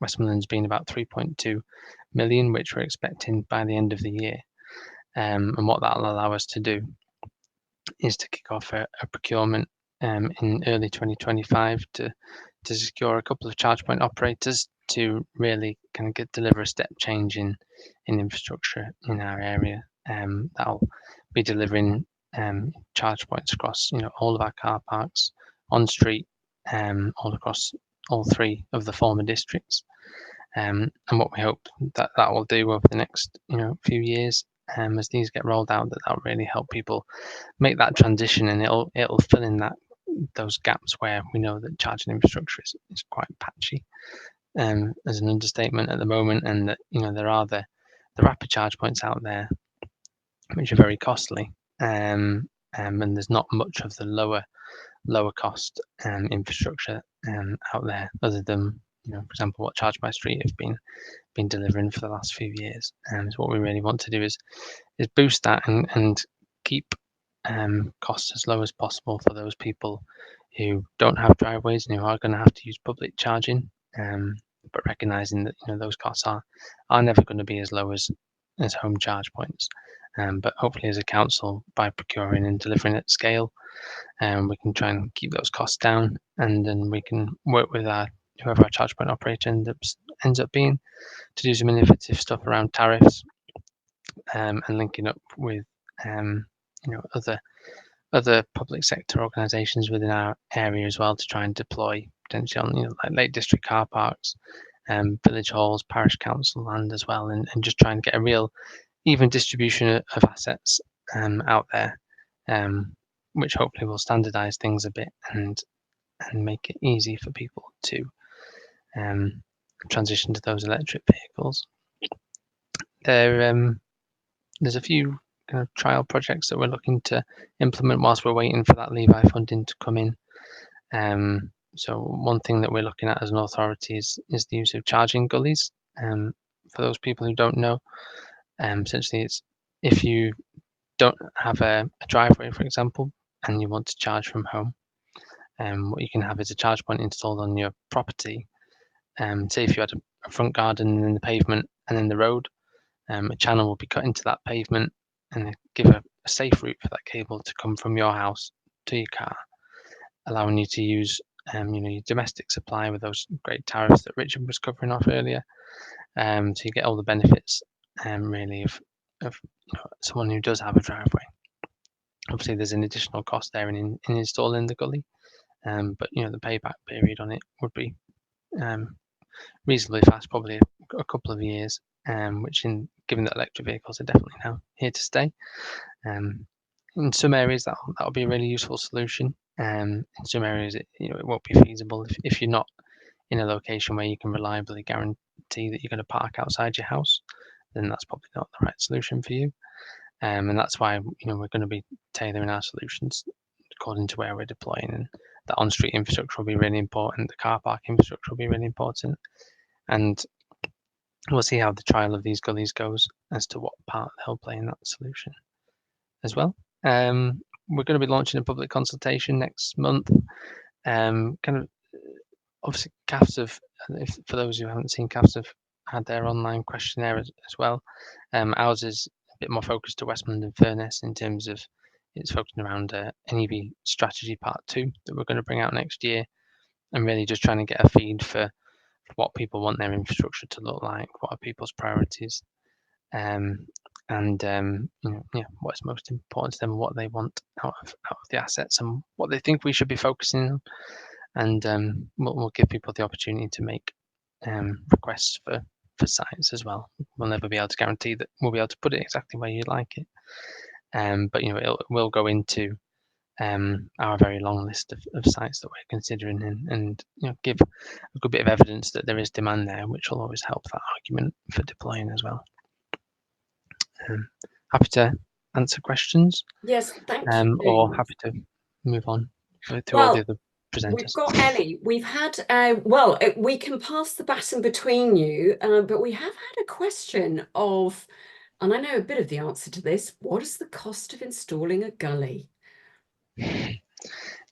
Westmorland's been about 3.2 million, which we're expecting by the end of the year. And what that'll allow us to do is to kick off a procurement in early 2025 to secure a couple of charge point operators to really kind of deliver a step change in infrastructure in our area. That'll be delivering charge points across all of our car parks on street, all across all 3 of the former districts. And what we hope that will do over the next few years, as these get rolled out, that'll really help people make that transition, and it'll fill in those gaps where we know that charging infrastructure is quite patchy, as an understatement at the moment, and that there are the rapid charge points out there which are very costly, and there's not much of the lower cost infrastructure out there, other than for example what Charge My Street have been delivering for the last few years. And what we really want to do is boost that and keep costs as low as possible for those people who don't have driveways and who are going to have to use public charging, but recognizing that those costs are never going to be as low as home charge points. But hopefully as a council, by procuring and delivering at scale, we can try and keep those costs down, and then we can work with whoever our charge point operator ends up being to do some innovative stuff around tariffs, and linking up with other public sector organisations within our area as well, to try and deploy potentially on like Lake District car parks, village halls, parish council land as well, and just try and get a real even distribution of assets out there, which hopefully will standardise things a bit and make it easy for people to transition to those electric vehicles. There's a few kind of trial projects that we're looking to implement whilst we're waiting for that Levi funding to come in. So one thing that we're looking at as an authority is the use of charging gullies. For those people who don't know, essentially it's if you don't have a driveway, for example, and you want to charge from home, what you can have is a charge point installed on your property. Say if you had a front garden and then the pavement and then the road, a channel will be cut into that pavement, and give a safe route for that cable to come from your house to your car, allowing you to use your domestic supply with those great tariffs that Richard was covering off earlier. So you get all the benefits really of someone who does have a driveway. Obviously, there's an additional cost there in installing the gully, but the payback period on it would be reasonably fast, probably a couple of years, which given that electric vehicles are definitely now here to stay. In some areas that'll be a really useful solution. In some areas it won't be feasible if you're not in a location where you can reliably guarantee that you're going to park outside your house, then that's probably not the right solution for you. And that's why we're going to be tailoring our solutions according to where we're deploying, and the on-street infrastructure will be really important. The car park infrastructure will be really important, and we'll see how the trial of these gullies goes as to what part they'll play in that solution as well. We're going to be launching a public consultation next month. Obviously, CAFs for those who haven't seen, CAFs have had their online questionnaire as well. Ours is a bit more focused to Westmorland and Furness in terms of it's focusing around an EV strategy part 2 that we're going to bring out next year, and really just trying to get a feed for what people want their infrastructure to look like, what are people's priorities, and what's most important to them, what they want out of the assets, and what they think we should be focusing on. And we'll give people the opportunity to make requests for sites as well. We'll never be able to guarantee that we'll be able to put it exactly where you'd like it, but it will go into our very long list of sites that we're considering, and give a good bit of evidence that there is demand there, which will always help that argument for deploying as well. Happy to answer questions. Yes, thank you. Or happy to move on to all the other presenters. We've got Ellie. We've had, we can pass the baton between you, but we have had a question of, and I know a bit of the answer to this, what is the cost of installing a gully?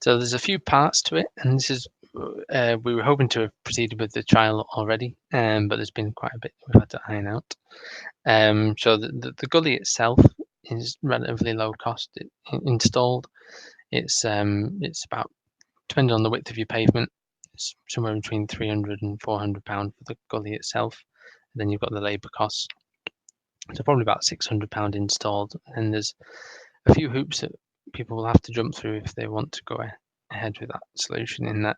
So there's a few parts to it, and this is, we were hoping to have proceeded with the trial already, but there's been quite a bit we've had to iron out. So the gully itself is relatively low cost installed. It's about, depending on the width of your pavement, it's somewhere between £300 and £400 for the gully itself. And then you've got the labour costs, so probably about £600 installed. And there's a few hoops that people will have to jump through if they want to go ahead with that solution. In that,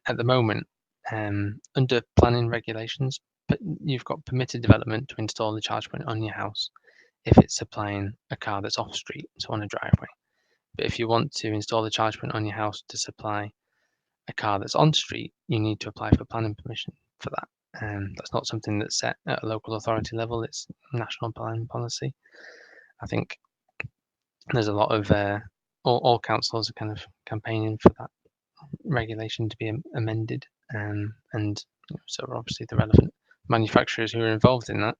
at the moment, under planning regulations, but you've got permitted development to install the charge point on your house if it's supplying a car that's off street, so on a driveway. But if you want to install the charge point on your house to supply a car that's on street, you need to apply for planning permission for that. That's not something that's set at a local authority level, it's national planning policy. I think there's a lot of, all councils are kind of campaigning for that regulation to be amended, and so obviously the relevant manufacturers who are involved in that.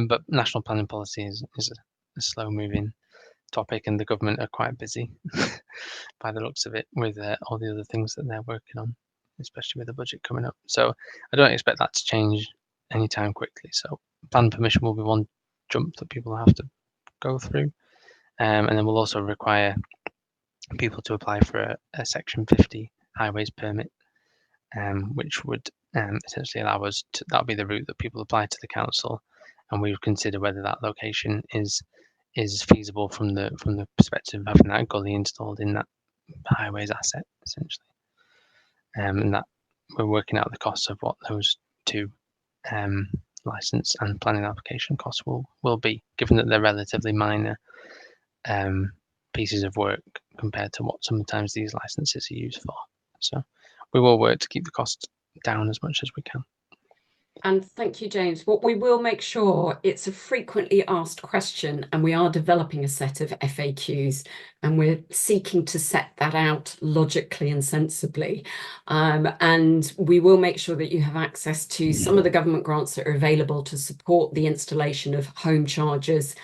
But national planning policy is a slow moving topic, and the government are quite busy by the looks of it with all the other things that they're working on, especially with the budget coming up. So I don't expect that to change anytime quickly. So plan permission will be one jump that people have to go through, and then we'll also require people to apply for a Section 50 highways permit, which would essentially allow us to, that'll be the route that people apply to the council, and we would consider whether that location is feasible from the perspective of having that gully installed in that highways asset, essentially. And that we're working out the costs of what those two license and planning application costs will be, given that they're relatively minor pieces of work compared to what sometimes these licenses are used for. So we will work to keep the costs down as much as we can. And thank you, James. What we will make sure, it's a frequently asked question, and we are developing a set of FAQs, and we're seeking to set that out logically and sensibly. And we will make sure that you have access to some of the government grants that are available to support the installation of home chargers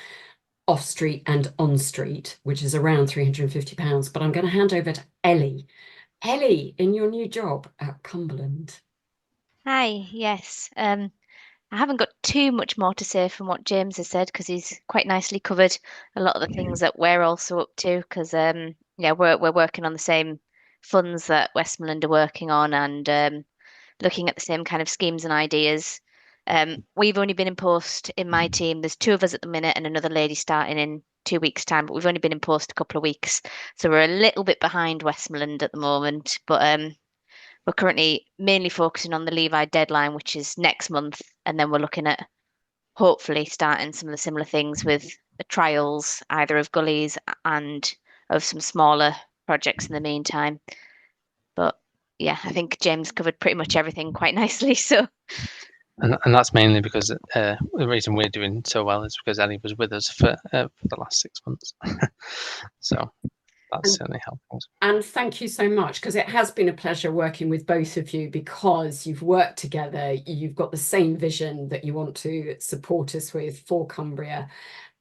off street and on street, which is around £350. But I'm going to hand over to Ellie. Ellie, in your new job at Cumberland. Hi, yes. I haven't got too much more to say from what James has said because he's quite nicely covered a lot of the things that we're also up to because yeah, we're working on the same funds that Westmorland are working on and looking at the same kind of schemes and ideas. We've only been in post in my team. There's 2 of us at the minute and another lady starting in 2 weeks' time, but we've only been in post a couple of weeks. So we're a little bit behind Westmorland at the moment. But we're currently mainly focusing on the Levi deadline, which is next month. And then we're looking at hopefully starting some of the similar things with the trials, either of gullies and of some smaller projects in the meantime. But yeah, I think James covered pretty much everything quite nicely. So, and that's mainly because the reason we're doing so well is because Ellie was with us for the last 6 months. So that's certainly helpful. And thank you so much, because it has been a pleasure working with both of you, because you've worked together, you've got the same vision that you want to support us with for Cumbria.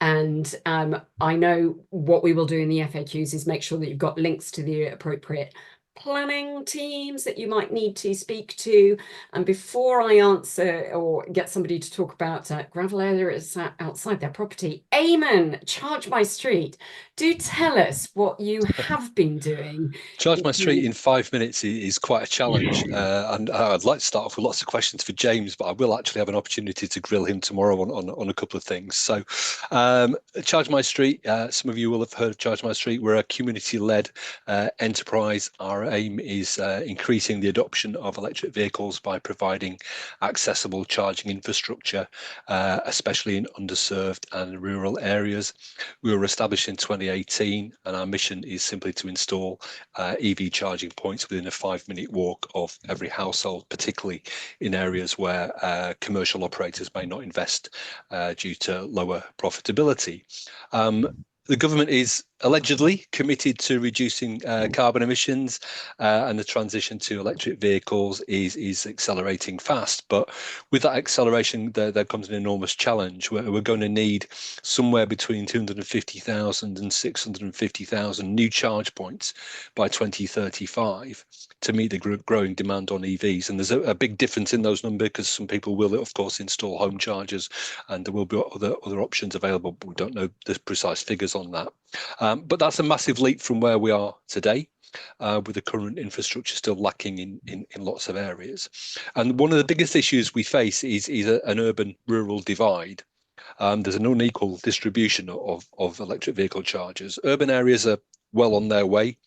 And I know what we will do in the FAQs is make sure that you've got links to the appropriate planning teams that you might need to speak to. And before I answer or get somebody to talk about gravel areas outside their property, Eamon, Charge My Street, do tell us what you have been doing. Charge My Street in 5 minutes is quite a challenge, and I'd like to start off with lots of questions for James, but I will actually have an opportunity to grill him tomorrow on a couple of things. So Charge My Street, some of you will have heard of Charge My Street. We're a community-led enterprise. Our aim is increasing the adoption of electric vehicles by providing accessible charging infrastructure, especially in underserved and rural areas. We were established in 2018, and our mission is simply to install EV charging points within a 5-minute walk of every household, particularly in areas where commercial operators may not invest due to lower profitability. The government is allegedly committed to reducing carbon emissions, and the transition to electric vehicles is accelerating fast. But with that acceleration, there comes an enormous challenge. We're going to need somewhere between 250,000 and 650,000 new charge points by 2035 to meet the growing demand on EVs. And there's a big difference in those numbers, because some people will, of course, install home chargers, and there will be other options available, but we don't know the precise figures on that. But that's a massive leap from where we are today, with the current infrastructure still lacking in lots of areas. And one of the biggest issues we face is an urban-rural divide. There's an unequal distribution of electric vehicle chargers. Urban areas are well on their way.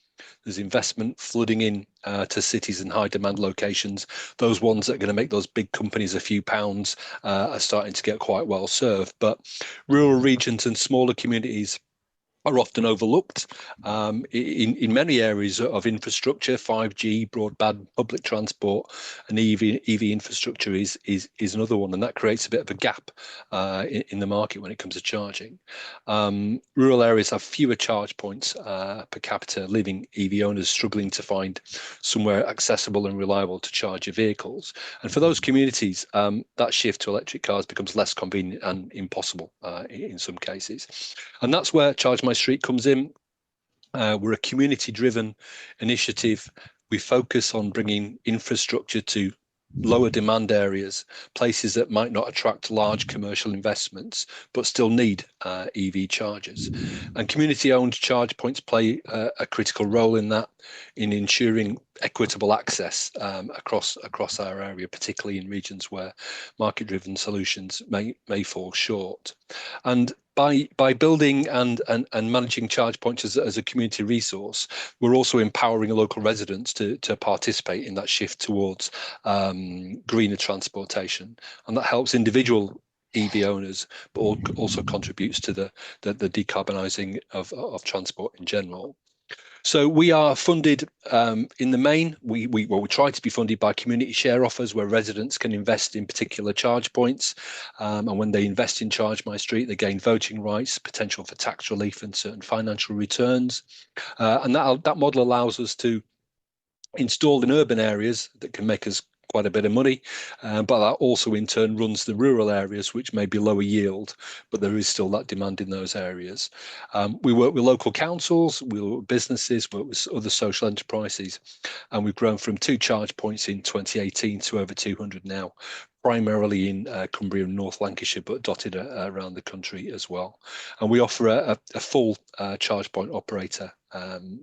There's investment flooding in to cities and high demand locations. Those ones that are going to make those big companies a few pounds are starting to get quite well served. But rural regions and smaller communities are often overlooked in many areas of infrastructure. 5G, broadband, public transport, and EV infrastructure is another one, and that creates a bit of a gap in the market when it comes to charging. Rural areas have fewer charge points per capita, leaving EV owners struggling to find somewhere accessible and reliable to charge your vehicles. And for those communities, that shift to electric cars becomes less convenient and impossible in some cases. And that's where Charge My Street comes in. We're a community-driven initiative. We focus on bringing infrastructure to lower demand areas, places that might not attract large commercial investments, but still need EV chargers. And community-owned charge points play a critical role in that, in ensuring equitable access across our area, particularly in regions where market-driven solutions may fall short. And by building and managing charge points as a community resource, we're also empowering local residents to participate in that shift towards greener transportation, and that helps individual EV owners, but also contributes to the decarbonising of transport in general. So we are funded in the main. We try to be funded by community share offers, where residents can invest in particular charge points, and when they invest in Charge My Street, they gain voting rights, potential for tax relief, and certain financial returns. And that model allows us to install in urban areas that can make us quite a bit of money, but that also in turn runs the rural areas, which may be lower yield, but there is still that demand in those areas. We work with local councils, we work with businesses, work with other social enterprises, and we've grown from 2 charge points in 2018 to over 200 now, primarily in Cumbria and North Lancashire, but dotted around the country as well. And we offer a full charge point operator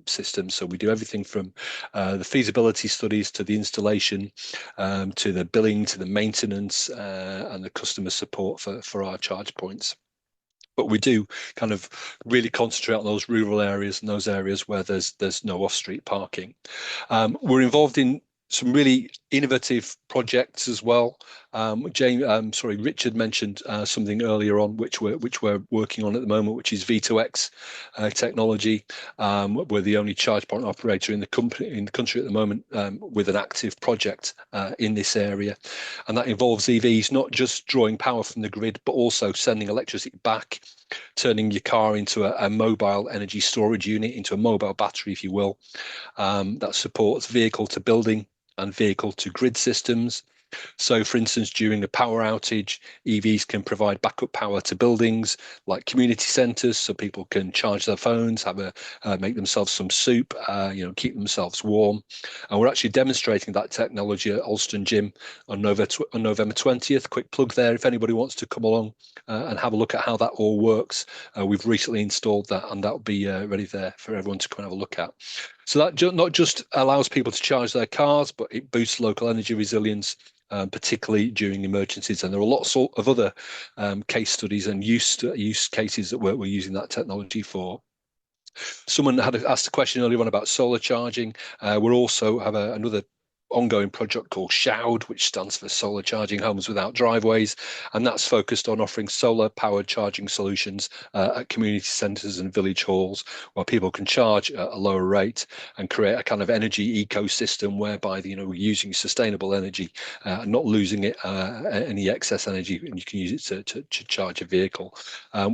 system. So we do everything from the feasibility studies to the installation, to the billing, to the maintenance, and the customer support for our charge points. But we do kind of really concentrate on those rural areas and those areas where there's no off-street parking. We're involved in some really innovative projects as well. Richard mentioned something earlier on, which we're working on at the moment, which is V2X technology. We're the only charge point operator in the country at the moment with an active project in this area, and that involves EVs not just drawing power from the grid, but also sending electricity back, turning your car into a mobile energy storage unit, into a mobile battery, if you will, that supports vehicle to building and vehicle to grid systems. So, for instance, during a power outage, EVs can provide backup power to buildings like community centres, so people can charge their phones, make themselves some soup, keep themselves warm. And we're actually demonstrating that technology at Alston Gym on November 20th. Quick plug there if anybody wants to come along and have a look at how that all works. We've recently installed that, and that'll be ready there for everyone to come and have a look at. So that not just allows people to charge their cars, but it boosts local energy resilience, particularly during emergencies. And there are lots of other case studies and use cases that we're using that technology for. Someone had asked a question earlier on about solar charging. We also have another ongoing project called SHOUD, which stands for Solar Charging Homes Without Driveways, and that's focused on offering solar powered charging solutions at community centres and village halls, where people can charge at a lower rate and create a kind of energy ecosystem whereby we're using sustainable energy and not losing it any excess energy, and you can use it to charge a vehicle.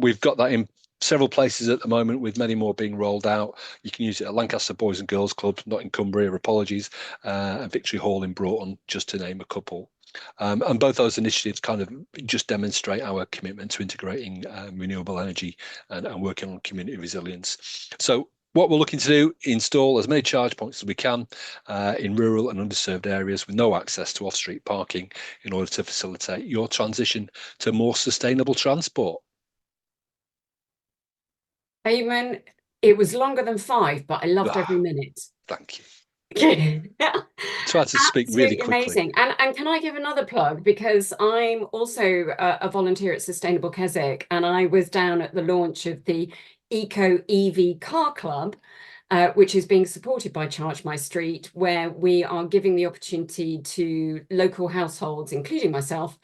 We've got that in several places at the moment, with many more being rolled out. You can use it at Lancaster Boys and Girls Club, not in Cumbria, apologies, and Victory Hall in Broughton, just to name a couple. And both those initiatives kind of just demonstrate our commitment to integrating renewable energy and working on community resilience. So what we're looking to do, install as many charge points as we can in rural and underserved areas with no access to off-street parking, in order to facilitate your transition to more sustainable transport. Eamon, it was longer than 5, but I loved every minute. Thank you. Try to speak really quickly. Amazing. And can I give another plug? Because I'm also a volunteer at Sustainable Keswick, and I was down at the launch of the Eco EV Car Club, which is being supported by Charge My Street, where we are giving the opportunity to local households, including myself,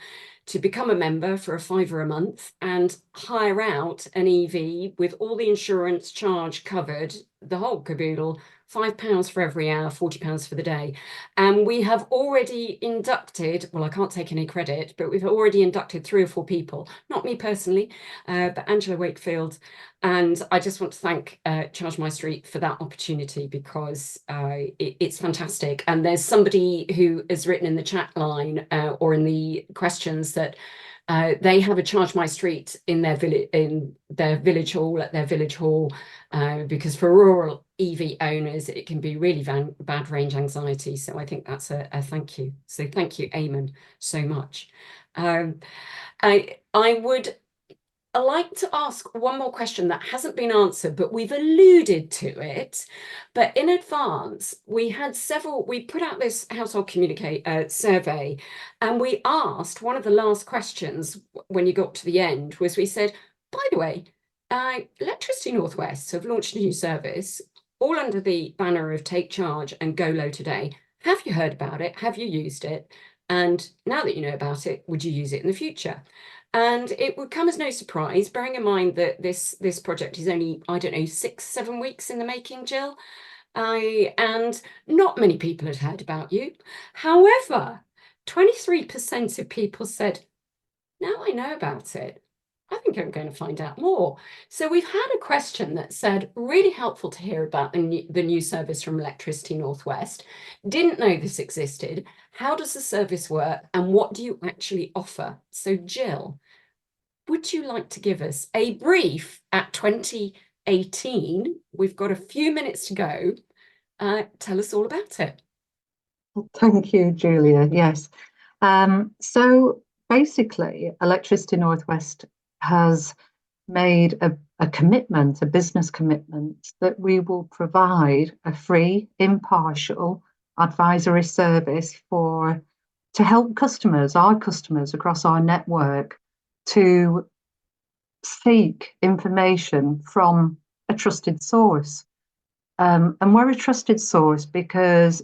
to become a member for a £5 a month and hire out an EV with all the insurance charge covered, the whole caboodle, £5 for every hour, £40 for the day. And we have already inducted, well, I can't take any credit, but we've already inducted 3 or 4 people, not me personally, but Angela Wakefield. And I just want to thank Charge My Street for that opportunity, because it's fantastic. And there's somebody who has written in the chat line or in the questions that they have a Charge My Street in their village hall, at their village hall, because for rural EV owners, it can be really bad range anxiety. So I think that's a thank you. So thank you, Eamon, so much. I would like to ask one more question that hasn't been answered, but we've alluded to it. But in advance, we put out this household communicate survey, and we asked, one of the last questions when you got to the end was, we said, by the way, Electricity North West have launched a new service, all under the banner of Take Charge and Go Low Today. Have you heard about it? Have you used it? And now that you know about it, would you use it in the future? And it would come as no surprise, bearing in mind that this project is only, I don't know, 6-7 weeks in the making, Jill. And not many people had heard about you. However, 23% of people said, now I know about it, I think I'm going to find out more. So we've had a question that said, really helpful to hear about the new service from Electricity North West. Didn't know this existed. How does the service work and what do you actually offer? So Jill, would you like to give us a brief at 2018? We've got a few minutes to go. Tell us all about it. Thank you, Julia. Yes. So basically, Electricity North West has made a commitment, a business commitment, that we will provide a free, impartial advisory service to help customers, our customers across our network, to seek information from a trusted source. And we're a trusted source because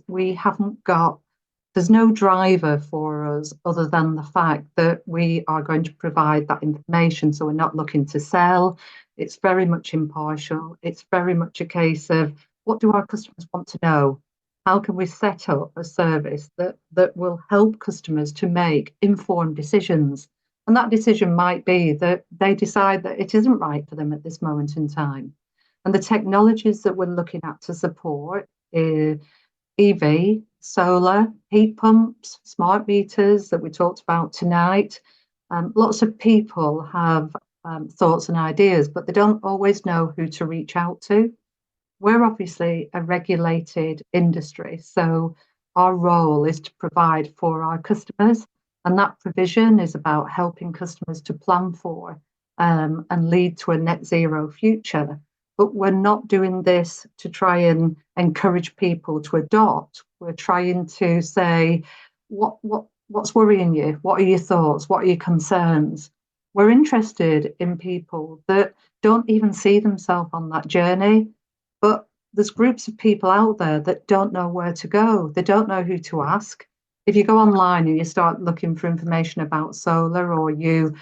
there's no driver for us other than the fact that we are going to provide that information. So we're not looking to sell. It's very much impartial. It's very much a case of, what do our customers want to know? How can we set up a service that will help customers to make informed decisions? And that decision might be that they decide that it isn't right for them at this moment in time. And the technologies that we're looking at to support EV, solar, heat pumps, smart meters that we talked about tonight. Lots of people have thoughts and ideas, but they don't always know who to reach out to. We're obviously a regulated industry, so our role is to provide for our customers, and that provision is about helping customers to plan for and lead to a net zero future. But we're not doing this to try and encourage people to adopt. We're trying to say, what's worrying you? What are your thoughts? What are your concerns? We're interested in people that don't even see themselves on that journey, but there's groups of people out there that don't know where to go. They don't know who to ask. If you go online and you start looking for information about solar, or you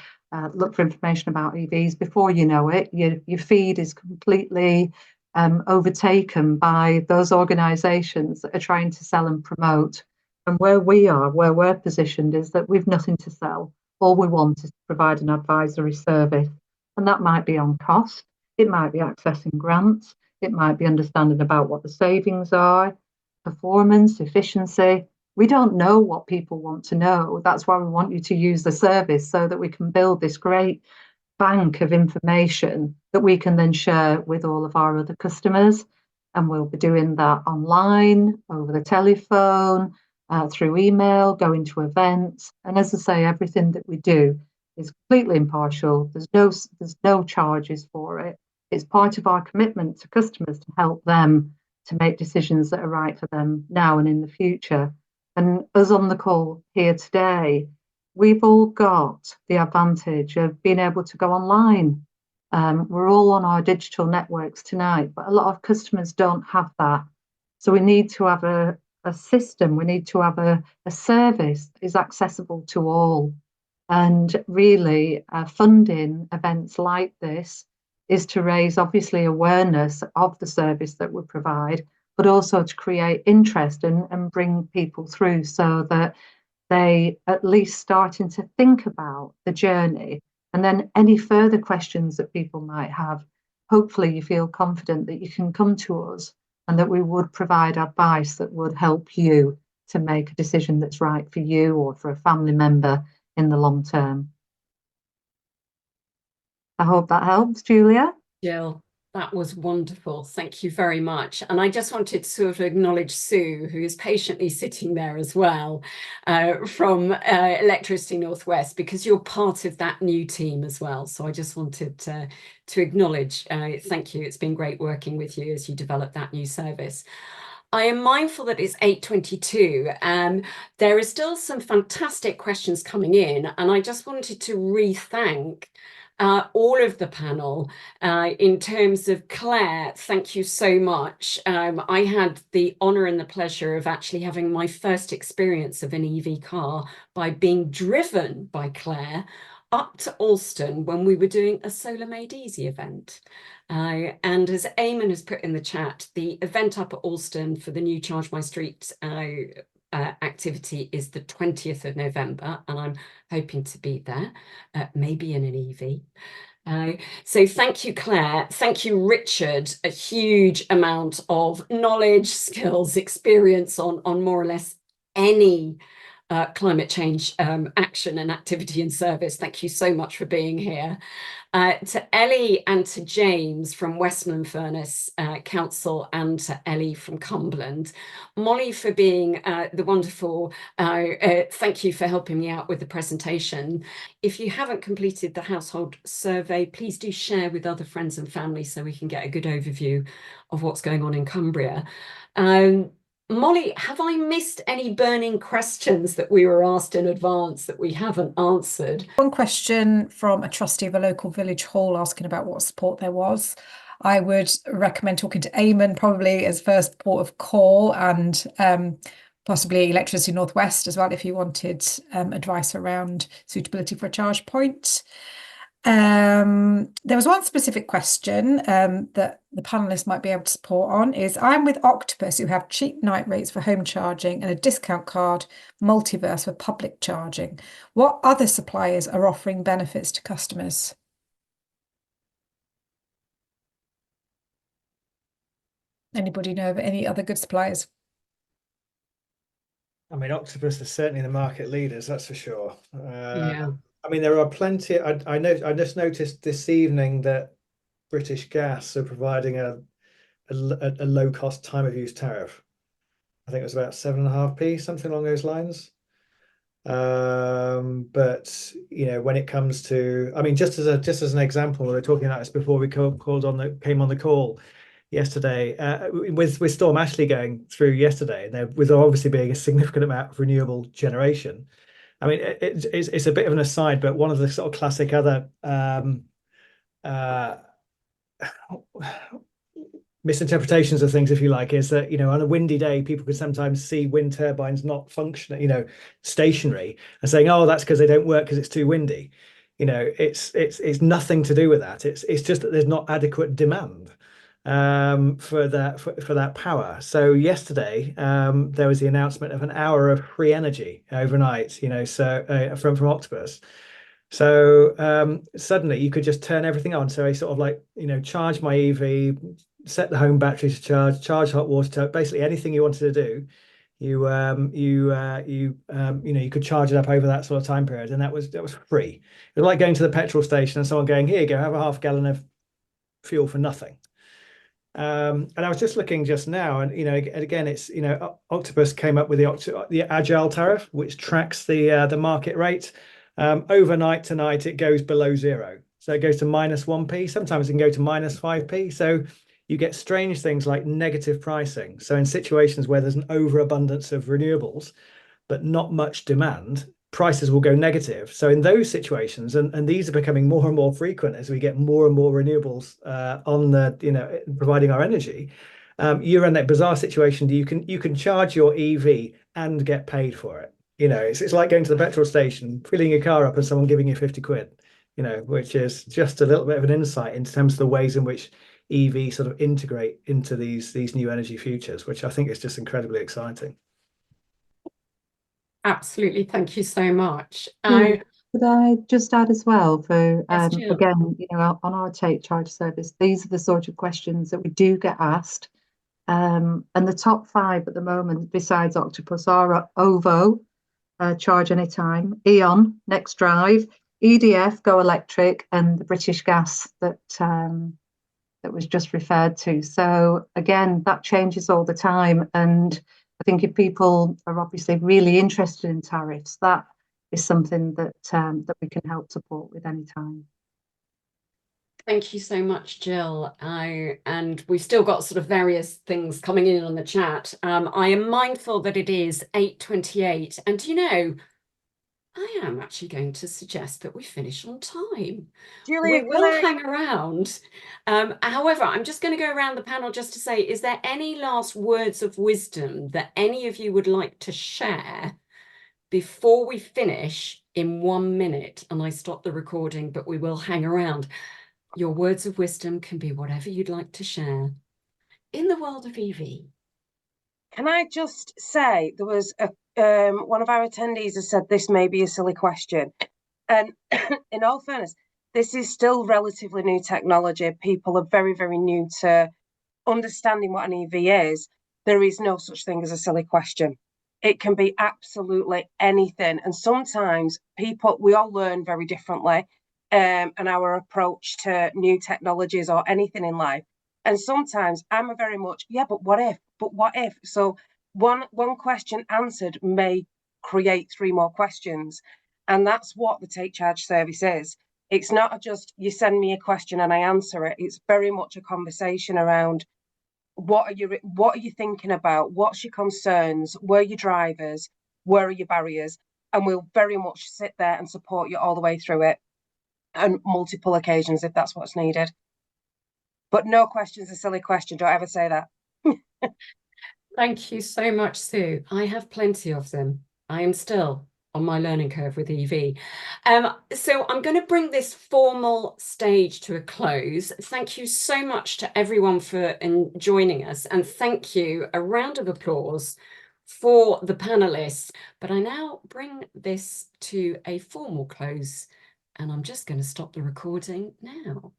look for information about EVs, before you know it, your feed is completely overtaken by those organisations that are trying to sell and promote. And where we're positioned is that we've nothing to sell. All we want is to provide an advisory service. And that might be on cost, it might be accessing grants, it might be understanding about what the savings are, performance, efficiency. We don't know what people want to know. That's why we want you to use the service, so that we can build this great bank of information that we can then share with all of our other customers. And we'll be doing that online, over the telephone, through email, going to events. And as I say, everything that we do is completely impartial. There's no charges for it. It's part of our commitment to customers to help them to make decisions that are right for them now and in the future. And us on the call here today, we've all got the advantage of being able to go online. We're all on our digital networks tonight, but a lot of customers don't have that. So we need to have a system, we need to have a service that is accessible to all. And really, funding events like this is to raise, obviously, awareness of the service that we provide, but also to create interest and bring people through, so that they at least starting to think about the journey. And then any further questions that people might have, hopefully you feel confident that you can come to us and that we would provide advice that would help you to make a decision that's right for you or for a family member in the long term. I hope that helps, Julia. Jill, that was wonderful. Thank you very much. And I just wanted to sort of acknowledge Sue, who is patiently sitting there as well, from Electricity North West, because you're part of that new team as well. So I just wanted to acknowledge, thank you. It's been great working with you as you develop that new service. I am mindful that it's 8:22 and there are still some fantastic questions coming in, and I just wanted to re-thank all of the panel. In terms of Clare, thank you so much. I had the honour and the pleasure of actually having my first experience of an EV car by being driven by Clare up to Alston when we were doing a Solar Made Easy event. And as Eamon has put in the chat, the event up at Alston for the new Charge My Street activity is the 20th of November, and I'm hoping to be there, maybe in an EV. So thank you, Claire. Thank you, Richard. A huge amount of knowledge, skills, experience on more or less any climate change action and activity and service. Thank you so much for being here. To Ellie and to James from Westmorland Furness Council, and to Ellie from Cumberland. Molly for being the wonderful, thank you for helping me out with the presentation. If you haven't completed the household survey, please do share with other friends and family so we can get a good overview of what's going on in Cumbria. Molly, have I missed any burning questions that we were asked in advance that we haven't answered? One question from a trustee of a local village hall asking about what support there was. I would recommend talking to Eamon probably as first port of call, and possibly Electricity North West as well if you wanted advice around suitability for a charge point. There was one specific question that the panelists might be able to support on is, I'm with Octopus, who have cheap night rates for home charging and a discount card multiverse for public charging. What other suppliers are offering benefits to customers? Anybody know of any other good suppliers? I mean, Octopus is certainly the market leaders, that's for sure. Yeah. I mean, there are plenty. I just noticed this evening that British Gas are providing a low cost time of use tariff. I think it was about 7.5p, something along those lines. But you know, when it comes to, I mean, just as an example, we were talking about this before we came on the call yesterday, with Storm Ashley going through yesterday, and there was obviously being a significant amount of renewable generation. I mean, it's a bit of an aside, but one of the sort of classic other misinterpretations of things, if you like, is that, you know, on a windy day, people could sometimes see wind turbines not functioning, you know, stationary, and saying, oh, that's because they don't work because it's too windy. You know, it's nothing to do with that. It's just that there's not adequate demand for that power. So yesterday there was the announcement of an hour of free energy overnight, you know, so from Octopus. So suddenly you could just turn everything on. So I sort of like, you know, charge my EV, set the home battery to charge hot water to basically anything you wanted to do. You know, you could charge it up over that sort of time period, and that was free. It was like going to the petrol station and someone going, here you go, have a half gallon of fuel for nothing. And I was just looking just now, and you know, again, it's, you know, Octopus came up with the agile tariff, which tracks the market rate. Overnight tonight, it goes below zero, so it goes to -1p. Sometimes it can go to -5p. So you get strange things like negative pricing. So in situations where there's an overabundance of renewables, but not much demand, prices will go negative. So in those situations, and these are becoming more and more frequent as we get more and more renewables on the, you know, providing our energy, you're in that bizarre situation. You can charge your EV and get paid for it. You know, it's like going to the petrol station, filling your car up, and someone giving you 50 quid. You know, which is just a little bit of an insight in terms of the ways in which EV sort of integrate into these new energy futures, which I think is just incredibly exciting. Absolutely, thank you so much. Could I just add as well, for Yes, Jill. again, you know, on our Take Charge service, these are the sort of questions that we do get asked. And the top 5 at the moment, besides Octopus, are OVO, Charge Anytime, E.ON, Next Drive, EDF, Go Electric, and the British Gas that was just referred to. So again, that changes all the time, and I think if people are obviously really interested in tariffs, that is something that that we can help support with anytime. Thank you so much, Jill. And we've still got sort of various things coming in on the chat. I am mindful that it is 8:28, and you know, I am actually going to suggest that we finish on time. Julia, we will hang around. However, I'm just going to go around the panel just to say, is there any last words of wisdom that any of you would like to share before we finish in 1 minute? And I stop the recording, but we will hang around. Your words of wisdom can be whatever you'd like to share in the world of EV. Can I just say, there was a one of our attendees has said this may be a silly question. And in all fairness, this is still relatively new technology. People are very, very new to understanding what an EV is. There is no such thing as a silly question. It can be absolutely anything. And sometimes we all learn very differently, and our approach to new technologies or anything in life. And sometimes I'm a very much, yeah, but what if? But what if? So one question answered may create 3 more questions. And that's what the Take Charge service is. It's not just you send me a question and I answer it. It's very much a conversation around what are you thinking about? What's your concerns? Where are your drivers? Where are your barriers? And we'll very much sit there and support you all the way through it on multiple occasions if that's what's needed. But no question's a silly question. Don't ever say that. Thank you so much, Sue. I have plenty of them. I am still on my learning curve with EV. So I'm going to bring this formal stage to a close. Thank you so much to everyone for joining us, and thank you, a round of applause for the panelists. But I now bring this to a formal close, and I'm just going to stop the recording now.